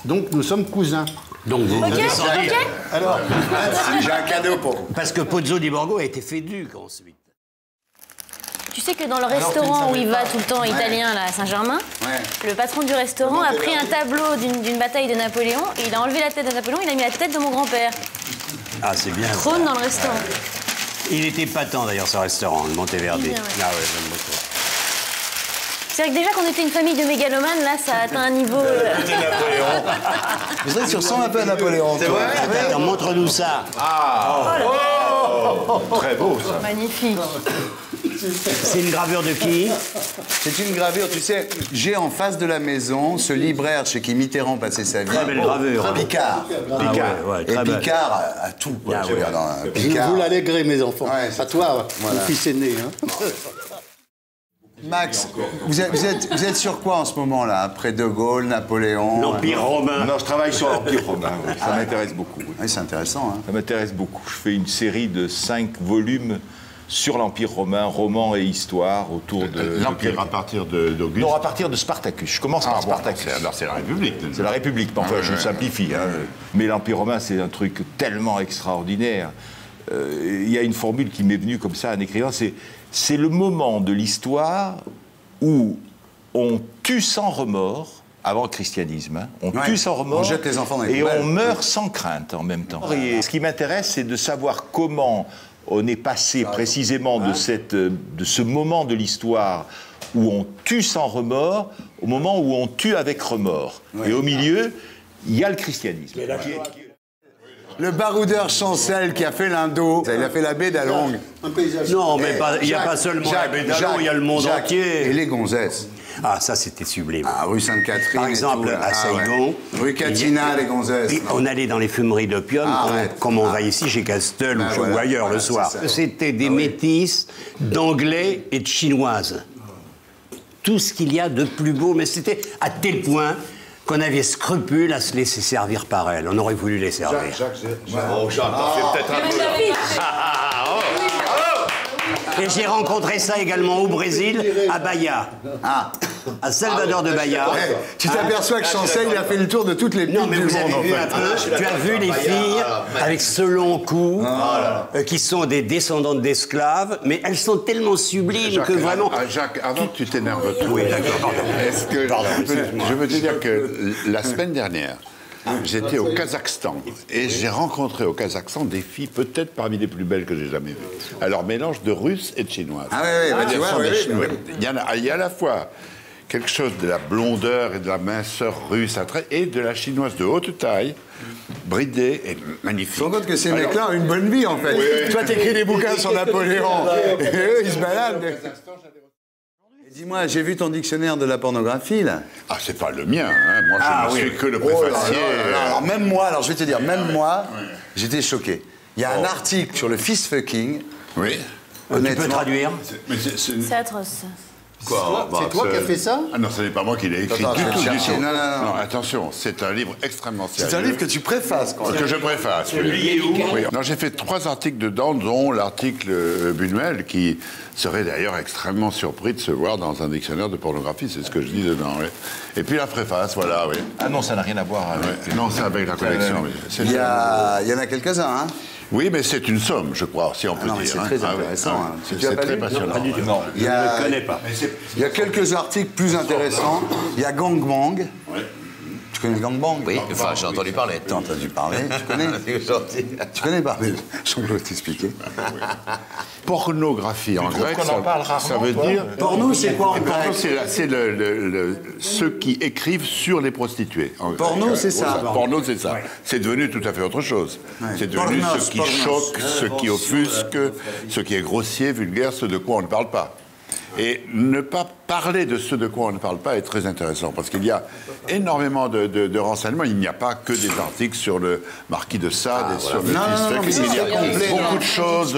Donc, nous sommes cousins. Donc, vous descendez. Alors, j'ai un cadeau pour vous. Parce que Pozzo di Borgo a été fait duc ensuite. Tu sais que dans le restaurant où il va tout le temps, italien, là, à Saint-Germain, le patron du restaurant a pris un tableau d'une bataille de Napoléon et il a enlevé la tête de Napoléon, il a mis la tête de mon grand-père. Ah, c'est bien. Trône dans le restaurant. Il était patent d'ailleurs ce restaurant, le Monteverdi. Ouais. Ah ouais, j'aime beaucoup. C'est vrai que déjà qu'on était une famille de mégalomanes, là, ça atteint un niveau... Vous savez, tu ressembles un peu à Napoléon. C'est vrai. Attends, montre-nous ça. Ah. Très beau, ça. Magnifique. C'est une gravure de qui? C'est une gravure, tu sais, j'ai en face de la maison ce libraire chez qui Mitterrand passait sa vie. Très belle gravure. Picard. Ouais, et Picard a tout. Ah, Je regarde un Picard. Vous l'allégrez, mes enfants. Ouais, à toi, voilà. mon fils aîné. Hein. Max, vous êtes sur quoi en ce moment là? Après De Gaulle, Napoléon? L'Empire romain. Non, je travaille sur l'Empire romain. Oui. Ça m'intéresse beaucoup. Oui. Oui, c'est intéressant. Hein. Ça m'intéresse beaucoup. Je fais une série de 5 volumes sur l'Empire romain, roman et histoire, autour de... L'Empire à partir d'Auguste? Non, à partir de Spartacus. Je commence par Spartacus. Alors c'est la République. C'est la République. Enfin, je simplifie. Hein. Mais l'Empire romain, c'est un truc tellement extraordinaire. Il y a une formule qui m'est venue comme ça en écrivant, c'est le moment de l'histoire où on tue sans remords, avant le christianisme, hein, on tue sans remords, on jette les enfants dans les et poubelles. on meurt sans crainte en même temps. Et ce qui m'intéresse, c'est de savoir comment on est passé précisément de ce moment de l'histoire où on tue sans remords au moment où on tue avec remords. Et au milieu, il y a le christianisme. Le baroudeur Chancel qui a fait l'Indo, il a fait la baie d'Along. Non, mais il n'y a pas seulement la baie d'Along, il y a le monde entier. Et les gonzesses. Ah, ça, c'était sublime. Ah, rue Sainte-Catherine. Par exemple, à Saigon. Rue Katina, les gonzesses. On allait dans les fumeries d'opium, comme on va ici chez Castel ou ailleurs le soir. C'était des métisses d'anglais et de chinoises. Tout ce qu'il y a de plus beau, mais c'était à tel point qu'on avait scrupule à se laisser servir par elle. On aurait voulu les servir. Oh, Jacques, t'en fais peut-être un peu. Et j'ai rencontré ça également au Brésil, à Bahia. À Salvador de Bahia. Tu t'aperçois que Chancel, il a fait le tour de toutes les villes du monde. Non, mais vous avez vu un peu, tu as vu les filles avec ce long cou, qui sont des descendantes d'esclaves, mais elles sont tellement sublimes Jacques, que vraiment... Jacques, avant que tu t'énerves trop, oui, d'accord. Est-ce que je veux te dire que la semaine dernière, j'étais au Kazakhstan et j'ai rencontré au Kazakhstan des filles peut-être parmi les plus belles que j'ai jamais vues. Alors mélange de russes et de chinoises. Ah oui, tu vois, il y a à la fois quelque chose de la blondeur et de la minceur russe et de la chinoise de haute taille, bridée et magnifique. Tu te rends compte que ces mecs-là ont une bonne vie en fait. Oui. Toi, t'écris des bouquins sur Napoléon et eux, ils se baladent. Dis-moi, j'ai vu ton dictionnaire de la pornographie, là. Ah, c'est pas le mien, hein. Moi, je ne suis que le préfacier. Alors, même moi, je vais te dire, j'étais choqué. Il y a un article sur le fist-fucking. Oui. Tu peux traduire? C'est atroce. Quoi? C'est toi qui as fait ça? Ah non, ce n'est pas moi qui l'ai écrit. Non, attention, c'est un livre extrêmement sérieux. C'est un livre que tu préfaces, quoi. Que je préface, oui. Non, j'ai fait 3 articles dedans, dont l'article Buñuel, qui serait d'ailleurs extrêmement surpris de se voir dans un dictionnaire de pornographie, c'est ce que je dis dedans, oui. Et puis la préface, voilà, oui. Ah non, ça n'a rien à voir avec... Non, c'est avec la collection, oui. Il y en a quelques-uns, hein. Oui, mais c'est une somme, je crois, si on peut dire. C'est très intéressant. C'est très passionnant. Non, je ne le connais pas. Il y a quelques articles plus intéressants. Il y a Gangbang. Tu connais le gangbang? Oui, enfin, j'ai entendu parler. T'as entendu parler? Tu connais? Tu connais pas? Je peux t'expliquer. Pornographie en grec, ça veut dire... Porno, c'est quoi en grec? Porno, c'est ceux qui écrivent sur les prostituées. Porno, c'est ça. Porno, c'est ça. C'est devenu tout à fait autre chose. C'est devenu ce qui choque, ce qui offusque, ce qui est grossier, vulgaire, ce de quoi on ne parle pas. Et ne pas parler de ce de quoi on ne parle pas est très intéressant, parce qu'il y a énormément de renseignements. Il n'y a pas que des articles sur le marquis de Sade et sur le fist-fucking. Il y a beaucoup de choses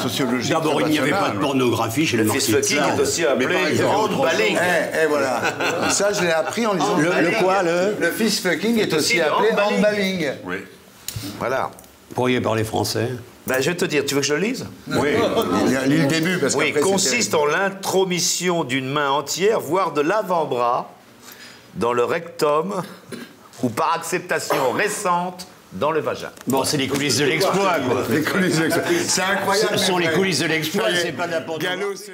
sociologiques. D'abord, il n'y avait pas de pornographie chez le marquis de Sade. Le fist-fucking est aussi appelé handballing. Et voilà. Ça, je l'ai appris en lisant. Le quoi, le fist-fucking est aussi appelé handballing. Oui. Voilà. Vous pourriez parler français? Ben, je vais te dire, tu veux que je le lise? Oui. Lis le début, parce oui, consiste en l'intromission d'une main entière, voire de l'avant-bras, dans le rectum, ou par acceptation récente, dans le vagin. Bon, c'est les coulisses de l'exploit, quoi. Les coulisses de l'exploit. C'est incroyable. Ce sont les coulisses de l'exploit, c'est pas de la pornographie.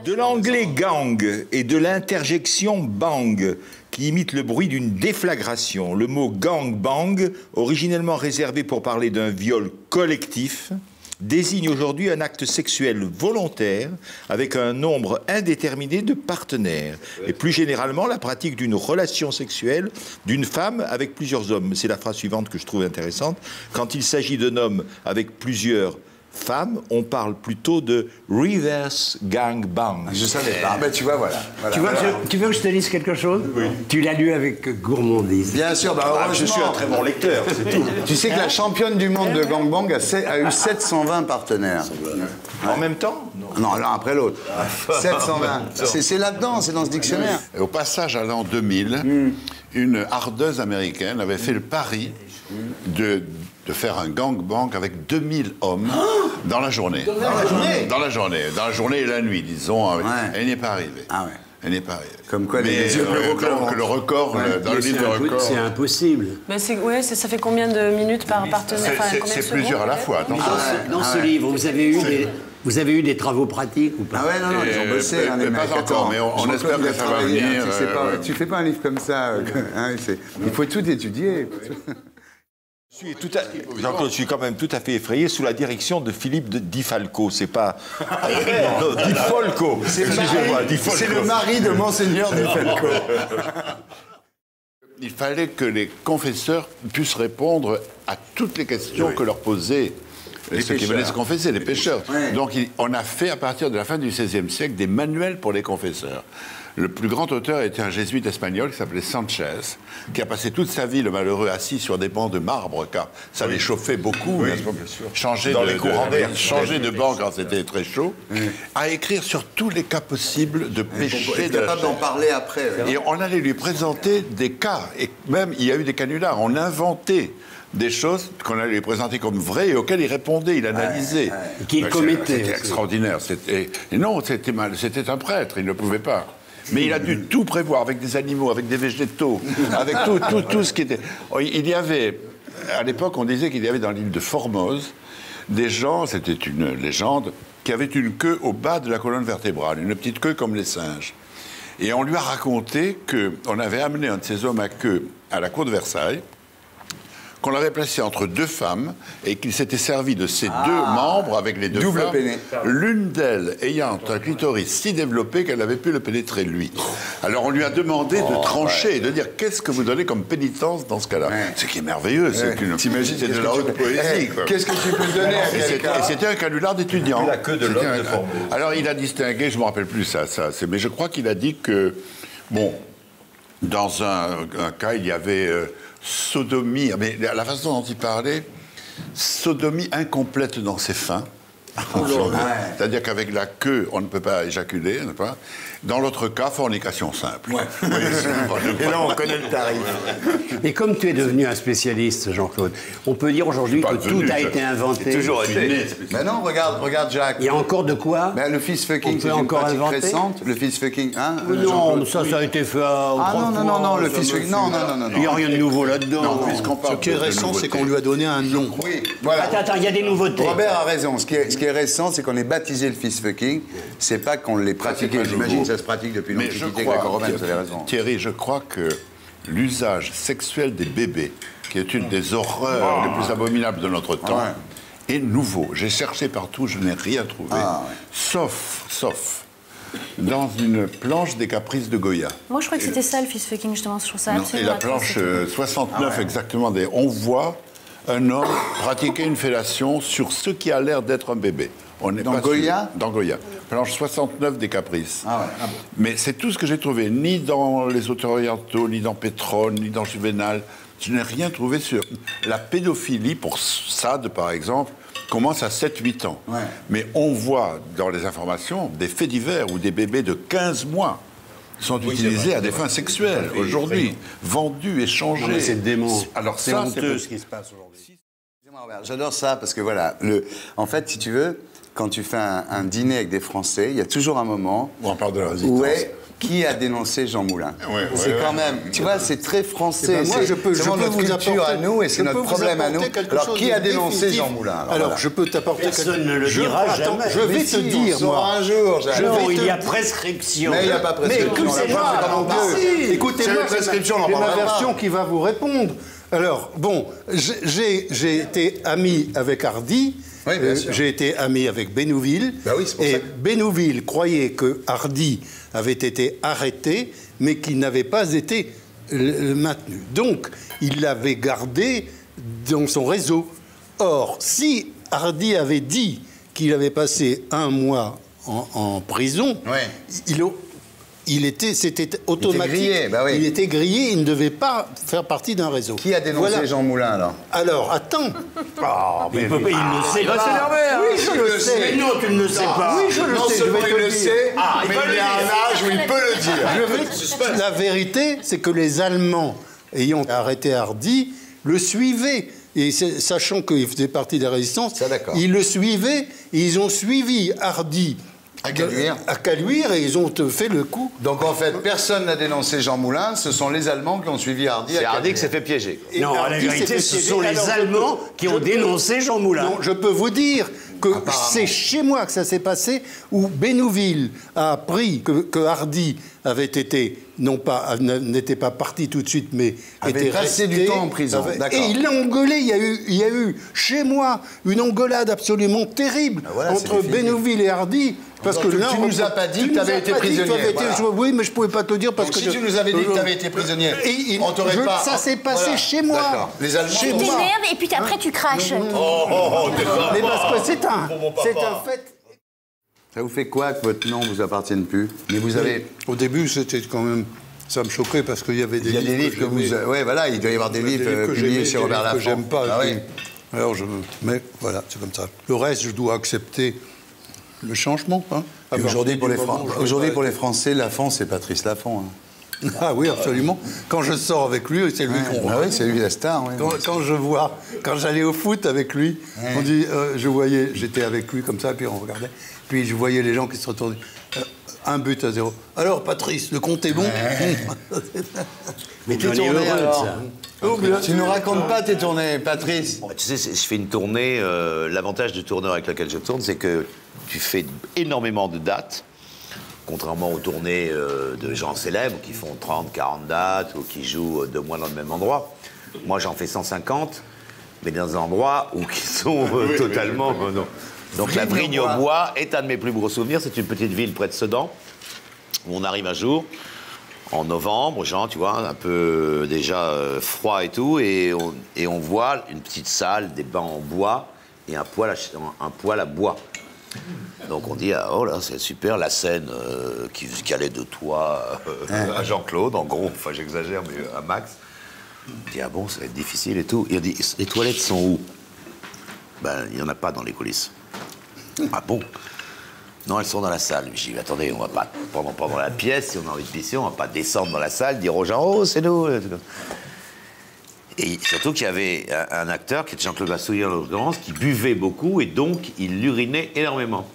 De l'anglais gang et de l'interjection bang, qui imite le bruit d'une déflagration. Le mot gangbang, originellement réservé pour parler d'un viol collectif, désigne aujourd'hui un acte sexuel volontaire avec un nombre indéterminé de partenaires. Et plus généralement, la pratique d'une relation sexuelle d'une femme avec plusieurs hommes. C'est la phrase suivante que je trouve intéressante. Quand il s'agit d'un homme avec plusieurs femmes, on parle plutôt de reverse gangbang. Je savais pas. Ben, tu vois, voilà. Tu veux que je te lise quelque chose? Oui. Tu l'as lu avec gourmandise. Bien sûr. Je suis un très bon lecteur, c'est tout. Tu sais que la championne du monde de gangbang a eu 720 partenaires. En même temps? Non, l'un après l'autre. 720. C'est là-dedans, c'est dans ce dictionnaire. Et au passage à l'an 2000, une hardeuse américaine avait fait le pari de faire un gangbang avec 2000 hommes dans la journée. Dans la journée et la nuit, disons. Elle n'y est pas arrivée. Ah ouais. Elle n'est pas arrivée. Comme quoi, mais le record, dans le livre de record... C'est impossible. Mais ça fait combien de minutes par partenaire? C'est plusieurs à la fois. Dans ce livre, vous avez eu des travaux pratiques ou pas? Ah ouais, non, ils ont bossé. Pas encore, mais on espère que ça va venir. Tu fais pas un livre comme ça. Il faut tout étudier. Je suis quand même tout à fait effrayé sous la direction de Philippe Di Falco. C'est pas... Di Folco. C'est le mari de Monseigneur Di Falco. Il fallait que les confesseurs puissent répondre à toutes les questions que leur posaient ceux qui venaient se confesser, les pêcheurs. Ouais. Donc on a fait, à partir de la fin du XVIe siècle, des manuels pour les confesseurs. Le plus grand auteur était un jésuite espagnol qui s'appelait Sanchez, qui a passé toute sa vie, le malheureux, assis sur des bancs de marbre, car ça les chauffait beaucoup. Changer de banc quand c'était très chaud, à écrire sur tous les cas possibles de péché. Capable d'en parler après. Et on allait lui présenter des cas, et même il y a eu des canulars. On inventait des choses qu'on allait lui présenter comme vraies et auxquelles il répondait, il analysait. Qu'il commettait. C'était extraordinaire. Et non, c'était un prêtre, il ne pouvait pas. Mais il a dû tout prévoir avec des animaux, avec des végétaux, avec tout ce qui était... Il y avait, à l'époque, on disait qu'il y avait dans l'île de Formose des gens, c'était une légende, qui avaient une queue au bas de la colonne vertébrale, une petite queue comme les singes. Et on lui a raconté qu'on avait amené un de ces hommes à queue à la cour de Versailles, qu'on l'avait placé entre deux femmes et qu'il s'était servi de ces deux membres avec les deux femmes, l'une d'elles ayant un clitoris si développé qu'elle avait pu le pénétrer lui. Alors on lui a demandé de trancher et de dire qu'est-ce que vous donnez comme pénitence dans ce cas-là. Ce qui est merveilleux, t'imagines, c'est de la haute poésie. Qu'est-ce que tu peux donner à quelqu'un? Et c'était un canular d'étudiant. La queue de l'homme de Formose. Alors il a distingué, je ne me rappelle plus ça, mais je crois qu'il a dit que, bon, dans un cas, il y avait... sodomie, mais la façon dont il parlait, sodomie incomplète dans ses fins. C'est-à-dire qu'avec la queue, on ne peut pas éjaculer, n'est-ce pas? Dans l'autre cas, fornication simple. Ouais. Et là, on connaît le tarif. Et comme tu es devenu un spécialiste, Jean-Claude, on peut dire aujourd'hui que tout a été inventé. C'est toujours été. Mais non, regarde Jacques. Il y a encore de quoi? Le fist fucking, c'est une pratique récente. Le fist fucking, hein? Non, ça a été fait non, le fist fucking, non. Il n'y a rien de nouveau là-dedans. Ce qui est récent, c'est qu'on lui a donné un nom. Oui, voilà. Attends, il y a des nouveautés. Robert a raison. Ce qui est récent, c'est qu'on ait baptisé le fist fucking. C'est pas qu'on l'ait pratiqué. J'imagine ça se pratique depuis l'Antiquité gréco-romaine, vous avez raison. Thierry, je crois que l'usage sexuel des bébés, qui est une des horreurs les plus abominables de notre temps, est nouveau. J'ai cherché partout, je n'ai rien trouvé. Sauf dans une planche des Caprices de Goya. Moi, je crois que c'était ça, le fist fucking, justement. Je trouve ça absolument... Et la planche 69, exactement, on voit un homme pratiquer une fellation sur ce qui a l'air d'être un bébé. Dans Goya? Dans Goya. Planche 69 des Caprices. Mais c'est tout ce que j'ai trouvé, ni dans les auteurs orientaux, ni dans Pétrone, ni dans Juvénal. Je n'ai rien trouvé sur... La pédophilie, pour Sade, par exemple, commence à 7-8 ans. Mais on voit dans les informations des faits divers où des bébés de 15 mois sont utilisés à des fins sexuelles, aujourd'hui, vendus, échangés. C'est dément. Alors c'est honteux ce qui se passe aujourd'hui. J'adore ça, parce que voilà, en fait, si tu veux... quand tu fais un dîner avec des Français, il y a toujours un moment où on parle de la résistance. Ouais, qui a dénoncé Jean Moulin? C'est quand même, tu vois, c'est très français. Moi, je peux notre vous culture apporter, à nous et c'est notre problème à nous. Alors, qui a dénoncé Jean Moulin? Alors, je peux t'apporter Personne ne le dira jamais. Je vais te dire, moi. Un jour, il y a prescription. Mais il n'y a pas prescription. Écoutez-moi, j'ai ma version qui va vous répondre. Alors, bon, j'ai été ami avec Hardy. Oui, j'ai été ami avec Bénouville. Ben oui, et Bénouville croyait que Hardy avait été arrêté, mais qu'il n'avait pas été maintenu. Donc, il l'avait gardé dans son réseau. Or, si Hardy avait dit qu'il avait passé 1 mois en prison, c'était automatique. Il était grillé, il ne devait pas faire partie d'un réseau. Qui a dénoncé Jean Moulin, alors? Alors, attends. Il ne sait pas. Oui, je le sais. Mais non, tu ne le sais pas. Oui, je le sais. Je vais te le dire. Mais il est à un âge où il peut le dire. La vérité, c'est que les Allemands, ayant arrêté Hardy, le suivaient. Et sachant qu'il faisait partie de la résistance, ils le suivaient et ils ont suivi Hardy. À Caluire, et ils ont fait le coup. Donc en fait, personne n'a dénoncé Jean Moulin, ce sont les Allemands qui ont suivi Hardy. C'est Hardy qui s'est fait piéger. Non, en vérité, ce sont les Allemands qui ont dénoncé Jean Moulin. Non, je peux vous dire que c'est chez moi que ça s'est passé, où Bénouville a appris que Hardy avait été, n'était pas parti tout de suite, mais avait était passé resté, du temps en prison. Et il l'a engueulé. Il y a eu chez moi une engueulade absolument terrible entre Bénouville et Hardy. Parce que là, tu nous as pas dit que tu avais été prisonnier. Oui, mais je ne pouvais pas te dire parce que... Si tu nous avais dit que tu avais été prisonnier, on t'aurait pas... Ça s'est passé chez moi. D'accord. Les Allemands... Tu t'énerves et puis après tu craches. Mais parce que c'est un fait... Ça vous fait quoi que votre nom ne vous appartienne plus? Mais vous avez... Au début, c'était quand même... Ça me choquait parce qu'il y avait des livres... Il y a des livres que vous... Oui, voilà, il doit y avoir des livres publiés chez Robert Laffont. Que j'aime pas. Ah oui. Alors, mais voilà, c'est comme ça. Le reste, je dois accepter le changement. Hein. Aujourd'hui, pour les Français, Laffont, c'est Patrice Laffont. Hein. Ah oui, absolument. Quand je sors avec lui, c'est lui qu'on... Ah oui, c'est lui la star. Oui. Quand j'allais au foot avec lui, on dit, j'étais avec lui comme ça, puis on regardait. Puis je voyais les gens qui se retournaient. 1-0. Alors, Patrice, le compte est bon. Mais t'es tourné alors. Tu nous racontes pas tes tournées, Patrice. Tu sais, je fais une tournée. L'avantage du tourneur avec lequel je tourne, c'est que tu fais énormément de dates, contrairement aux tournées de gens célèbres qui font 30, 40 dates ou qui jouent 2 mois dans le même endroit. Moi, j'en fais 150, mais dans des endroits qui sont totalement... non. Donc la Vrigne-aux-Bois est un de mes plus gros souvenirs. C'est une petite ville près de Sedan, où on arrive un jour, en novembre, genre, tu vois, un peu déjà froid et tout, et on voit une petite salle, des bancs en bois, et un poêle à bois. Donc on dit, oh là, c'est super, la scène qui allait de toi à Jean-Claude, en gros, enfin j'exagère, mais à Max. On dit, ah bon, ça va être difficile et tout. Et on dit, les toilettes sont où? Ben, il n'y en a pas dans les coulisses. Ah bon? Non, elles sont dans la salle. Je dis, attendez, on va pas, pendant la pièce, si on a envie de pisser, on va pas descendre dans la salle, dire aux gens, oh, c'est nous. Et surtout qu'il y avait un acteur, qui était Jean-Claude Bassouillet en l'occurrence, qui buvait beaucoup et donc il urinait énormément.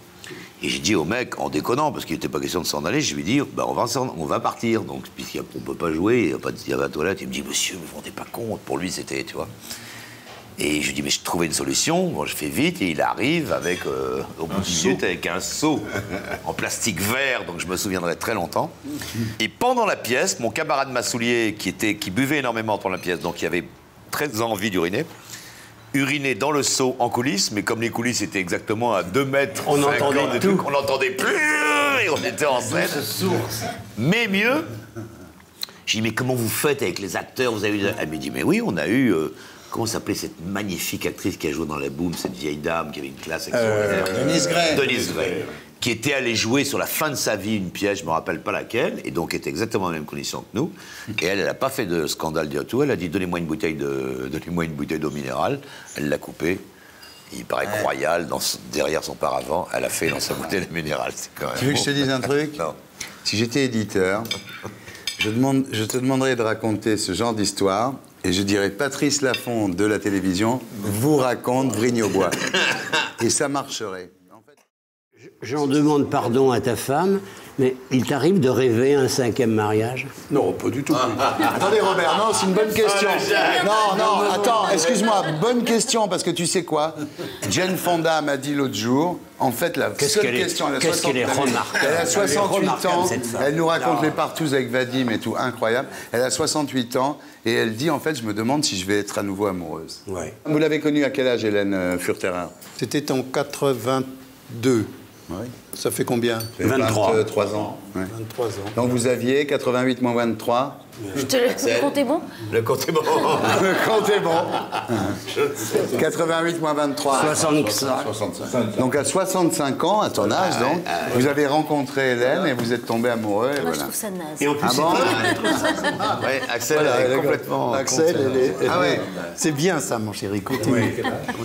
Et j'ai dit au mec, en déconnant, parce qu'il n'était pas question de s'en aller, je lui ai dit, bah, on va partir. Donc, puisqu'on ne peut pas jouer, il y avait la toilette, il me dit, monsieur, vous ne vous rendez pas compte. Pour lui, c'était, tu vois. Et je lui dis, mais je trouvais une solution. Bon, je fais vite et il arrive avec, au bout d'une minute, avec un seau en plastique vert, donc je me souviendrai très longtemps. Et pendant la pièce, mon camarade Massoulier, qui buvait énormément pendant la pièce, donc il avait très envie d'uriner, urinait dans le seau en coulisses, mais comme les coulisses étaient exactement à 2 mètres, on entendait tout. On n'entendait plus et on était en scène. Mais mieux, j'ai dit, mais comment vous faites avec les acteurs? Vous avez eu... Elle m'a dit, mais oui, on a eu... Comment s'appelait cette magnifique actrice qui a joué dans La Boum, cette vieille dame qui avait une classe extraordinaire? Denise Gray. Qui était allée jouer sur la fin de sa vie une pièce, je ne me rappelle pas laquelle, et donc était exactement dans les mêmes conditions que nous. Et elle n'a pas fait de scandale du tout. Elle a dit, donnez-moi une bouteille d'eau minérale. Elle l'a coupée. Il paraît que Royal, derrière son paravent, elle a fait dans sa bouteille de minérale. Tu veux que je te dise un truc? Non. Si j'étais éditeur, je te demanderais de raconter ce genre d'histoire. Et je dirais, Patrice Laffont de la télévision vous raconte Vrigne-aux-Bois. Et ça marcherait. J'en demande pardon à ta femme, mais il t'arrive de rêver un 5e mariage? Non, pas du tout. Attendez, Robert, non, c'est une bonne question. Non, attends, excuse-moi, bonne question, parce que tu sais quoi? Jane Fonda m'a dit l'autre jour, en fait, la seule question... Qu'est-ce qu'elle est remarquable. Elle a 68 ans, elle nous raconte les partous avec Vadim et tout, incroyable. Elle a 68 ans, et elle dit, en fait, je me demande si je vais être à nouveau amoureuse. Ouais. Vous l'avez connue à quel âge, Hélène Furterer? C'était en 82. Oui. Ça fait combien? 23 ans. Ouais. 23 ans. Donc vous aviez 88 moins 23. Je te laisse. Le compte est bon? Le compte est bon. Le compte est bon. 88 moins 23. 65. Donc à 65 ans, à ton âge, donc, vous avez rencontré Hélène et vous êtes tombé amoureux. Et Moi, voilà. je trouve ça naze. Et en plus, Ouais, Axel, Voilà, elle est complètement... Axel, Ah ouais. C'est bien ça, mon chéri. Continue.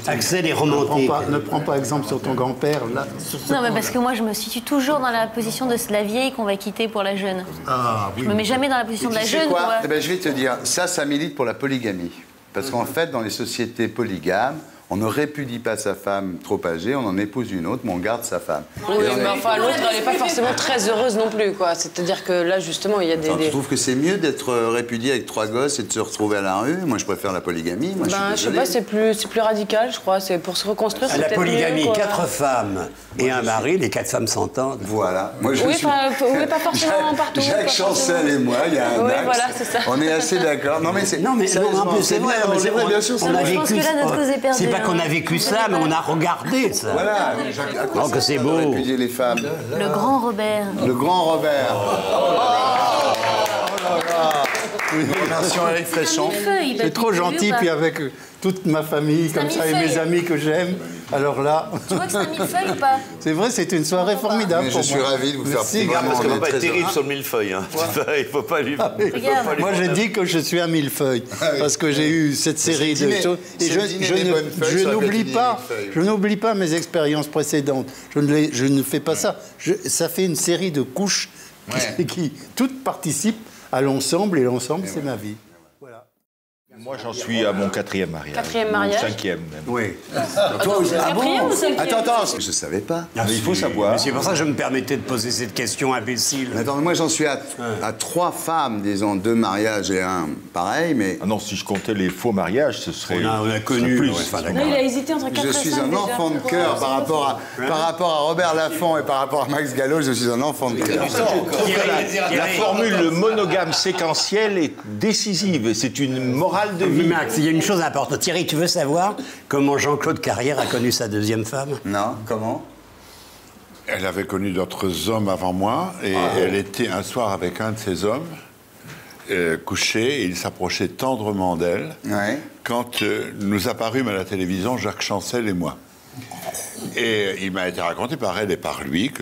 Axel est romantique. Ne prends pas exemple sur ton grand-père, là. Non, mais parce que moi, je me situe toujours dans la position de la vieille qu'on va quitter pour la jeune. Ah, oui. Je me mets jamais dans la position de la Tu sais jeune. quoi? Quoi. Eh ben, je vais te dire, ça milite pour la polygamie. Parce qu'en fait, dans les sociétés polygames, on ne répudie pas sa femme trop âgée, on en épouse une autre, mais on garde sa femme. Oui, mais enfin, l'autre, elle n'est pas forcément très heureuse non plus, quoi. C'est-à-dire que là, justement, il y a des... Tu trouves que c'est mieux d'être répudié avec 3 gosses et de se retrouver à la rue? Moi, je préfère la polygamie. Moi, je sais pas, c'est plus radical, je crois. C'est pour se reconstruire. À la polygamie, 4 femmes et un mari, les 4 femmes s'entendent. Voilà. Moi, je oui, suis... oui, pas forcément partout. Jacques Chancel et moi, il y a un Oui, axe. voilà, c'est ça. On est assez d'accord. Non, mais c'est... Non, mais c'est vrai, bien sûr. On a je pense que là, notre cause est perdue. C'est pas qu'on a vécu ça, mais on a regardé ça. Voilà. Oh, que c'est beau. Répudier les femmes. Le grand Robert. Le grand Robert. Merci Eric Fréchon. C'est trop gentil, puis avec toute ma famille, comme ça, et mes amis que j'aime. Alors là... Tu vois que c'est un millefeuille ou pas? C'est vrai, c'est une soirée formidable Mais pour je suis moi. ravi de vous faire Merci. Regarde, parce on qu'on est va pas très être terrible heureux. sur le millefeuille. Hein. Il faut pas lui... Moi, je dis que je suis un millefeuille, parce que j'ai eu cette série de choses. Et je n'oublie pas mes expériences précédentes. Je ne fais pas ça. Ça fait une série de couches qui toutes participent à l'ensemble, et l'ensemble, c'est ma vie. Moi, j'en suis à mon 4e mariage. 4e mariage? 5e même. Oui. Toi aussi. Ah bon? 4e ou 5e? Attends, je savais pas. Mais il faut savoir. C'est pour ça que je me permettais de poser cette question imbécile. Mais attends, moi j'en suis à 3 femmes, disons, 2 mariages et un pareil, mais... Ah non, si je comptais les faux mariages, ce serait... On a connu plus. Non, il a hésité entre 4 Je et 5 suis un enfant de cœur par rapport à Robert Laffont et par rapport à Max Gallo, je suis un enfant de cœur. La formule monogame séquentielle est décisive. C'est une morale de vie. Max, il y a une chose importante. Thierry, tu veux savoir comment Jean-Claude Carrière a connu sa 2e femme? Non, comment? Elle avait connu d'autres hommes avant moi, et elle était un soir avec un de ces hommes, couché, et il s'approchait tendrement d'elle, quand nous apparûmes à la télévision, Jacques Chancel et moi. Et il m'a été raconté par elle et par lui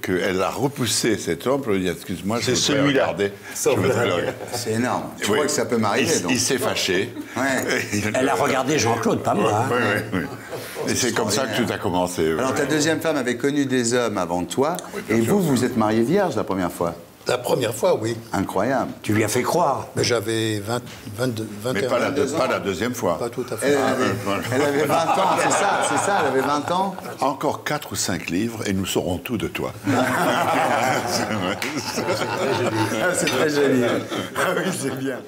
qu'elle a repoussé cet homme pour lui dire excuse-moi, c'est celui-là. C'est énorme. Je crois que ça peut m'arriver. Il s'est fâché. Elle a regardé Jean-Claude, pas moi. Oui. Et c'est comme ça que tout a commencé. Alors ta 2e femme avait connu des hommes avant toi, et vous êtes marié vierge la première fois? La première fois, oui. Incroyable. Tu lui as fait croire. Mais j'avais 22, 21 Mais pas la 2e fois. Pas tout à fait. Elle avait 20 ans, c'est ça, elle avait 20 ans. Encore 4 ou 5 livres et nous saurons tout de toi. C'est très joli. Ah oui, c'est bien.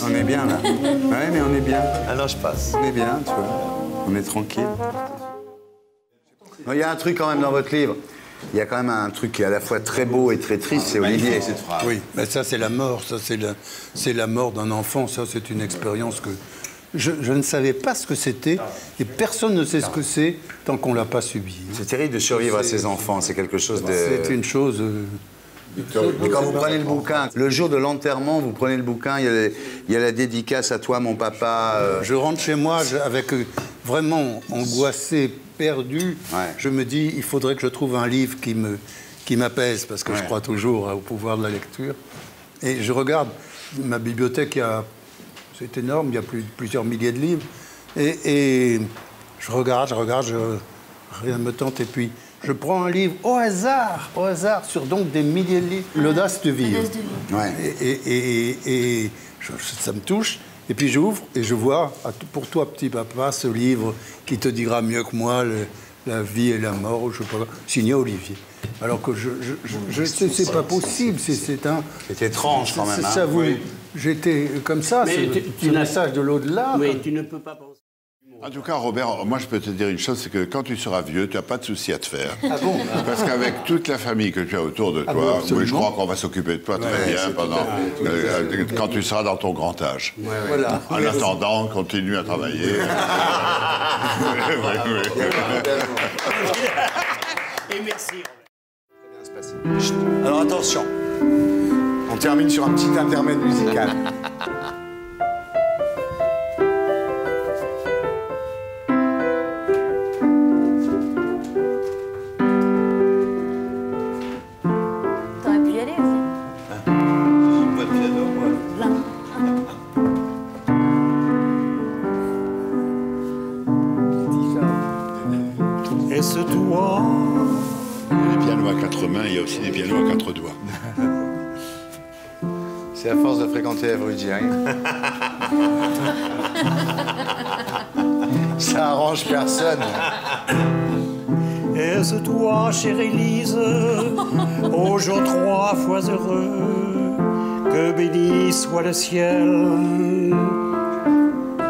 On est bien là. Ouais, mais on est bien. Ah non, je passe. On est bien, tu vois. On est tranquille. Il y a un truc quand même dans votre livre. Il y a quand même un truc qui est à la fois très beau et très triste, c'est Olivier. Oui, mais ça c'est la mort. Ça c'est la mort d'un enfant. Ça c'est une expérience que je ne savais pas ce que c'était, et personne ne sait ce que c'est tant qu'on l'a pas subi. C'est terrible de survivre à ses enfants. C'est quelque chose de. C'est une chose Quand vous prenez le bouquin, le jour de l'enterrement, vous prenez le bouquin, il y a la dédicace à toi, mon papa. Je rentre chez moi avec vraiment angoissé, perdu. Ouais. Je me dis, il faudrait que je trouve un livre qui m'apaise, parce que je crois toujours au pouvoir de la lecture. Et je regarde ma bibliothèque, c'est énorme, il y a plusieurs milliers de livres. Et je regarde, rien ne me tente, et puis je prends un livre au hasard, sur donc des milliers de livres. L'audace de vivre. Ouais. Et ça me touche. Et puis j'ouvre et je vois, pour toi, petit papa, ce livre qui te dira mieux que moi la vie et la mort, ou je sais pas, signé Olivier. Alors que je sais, c'est pas possible. C'est étrange quand même. Ça, j'étais comme ça, c'est un message de l'au-delà. Mais tu ne peux pas penser. En tout cas, Robert, moi je peux te dire une chose, c'est que quand tu seras vieux, tu n'as pas de souci à te faire. Ah bon? Parce qu'avec toute la famille que tu as autour de toi, oui, je crois qu'on va s'occuper de toi très bien quand tu seras dans ton grand âge. Ouais, voilà. En attendant, continue à travailler. Et merci. Alors attention, on termine sur un petit intermède musical. Est-ce toi? Il y a des pianos à 4 mains, il y a aussi des pianos à 4 doigts. C'est à force de fréquenter Èvre que j'y arrive. Ça arrange personne. Est-ce toi, chère Élise, au jour 3 fois heureux, que béni soit le ciel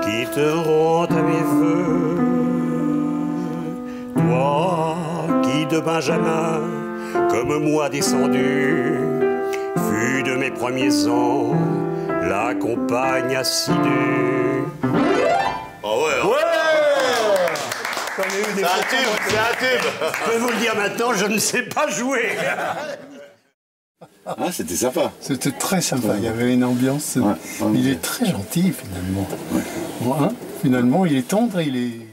qui te rend à mes voeux? Toi qui de Benjamin, comme moi descendu, fut de mes premiers ans la compagne assidue. Oh ouais, ouais. C'est un tube. Je peux vous le dire maintenant, je ne sais pas jouer. Ah, c'était sympa. C'était très sympa, il y avait une ambiance. Il est très gentil, finalement. Bon, hein, finalement, il est tendre, il est...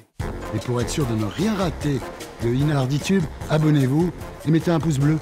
Et pour être sûr de ne rien rater de Inarditube, abonnez-vous et mettez un pouce bleu.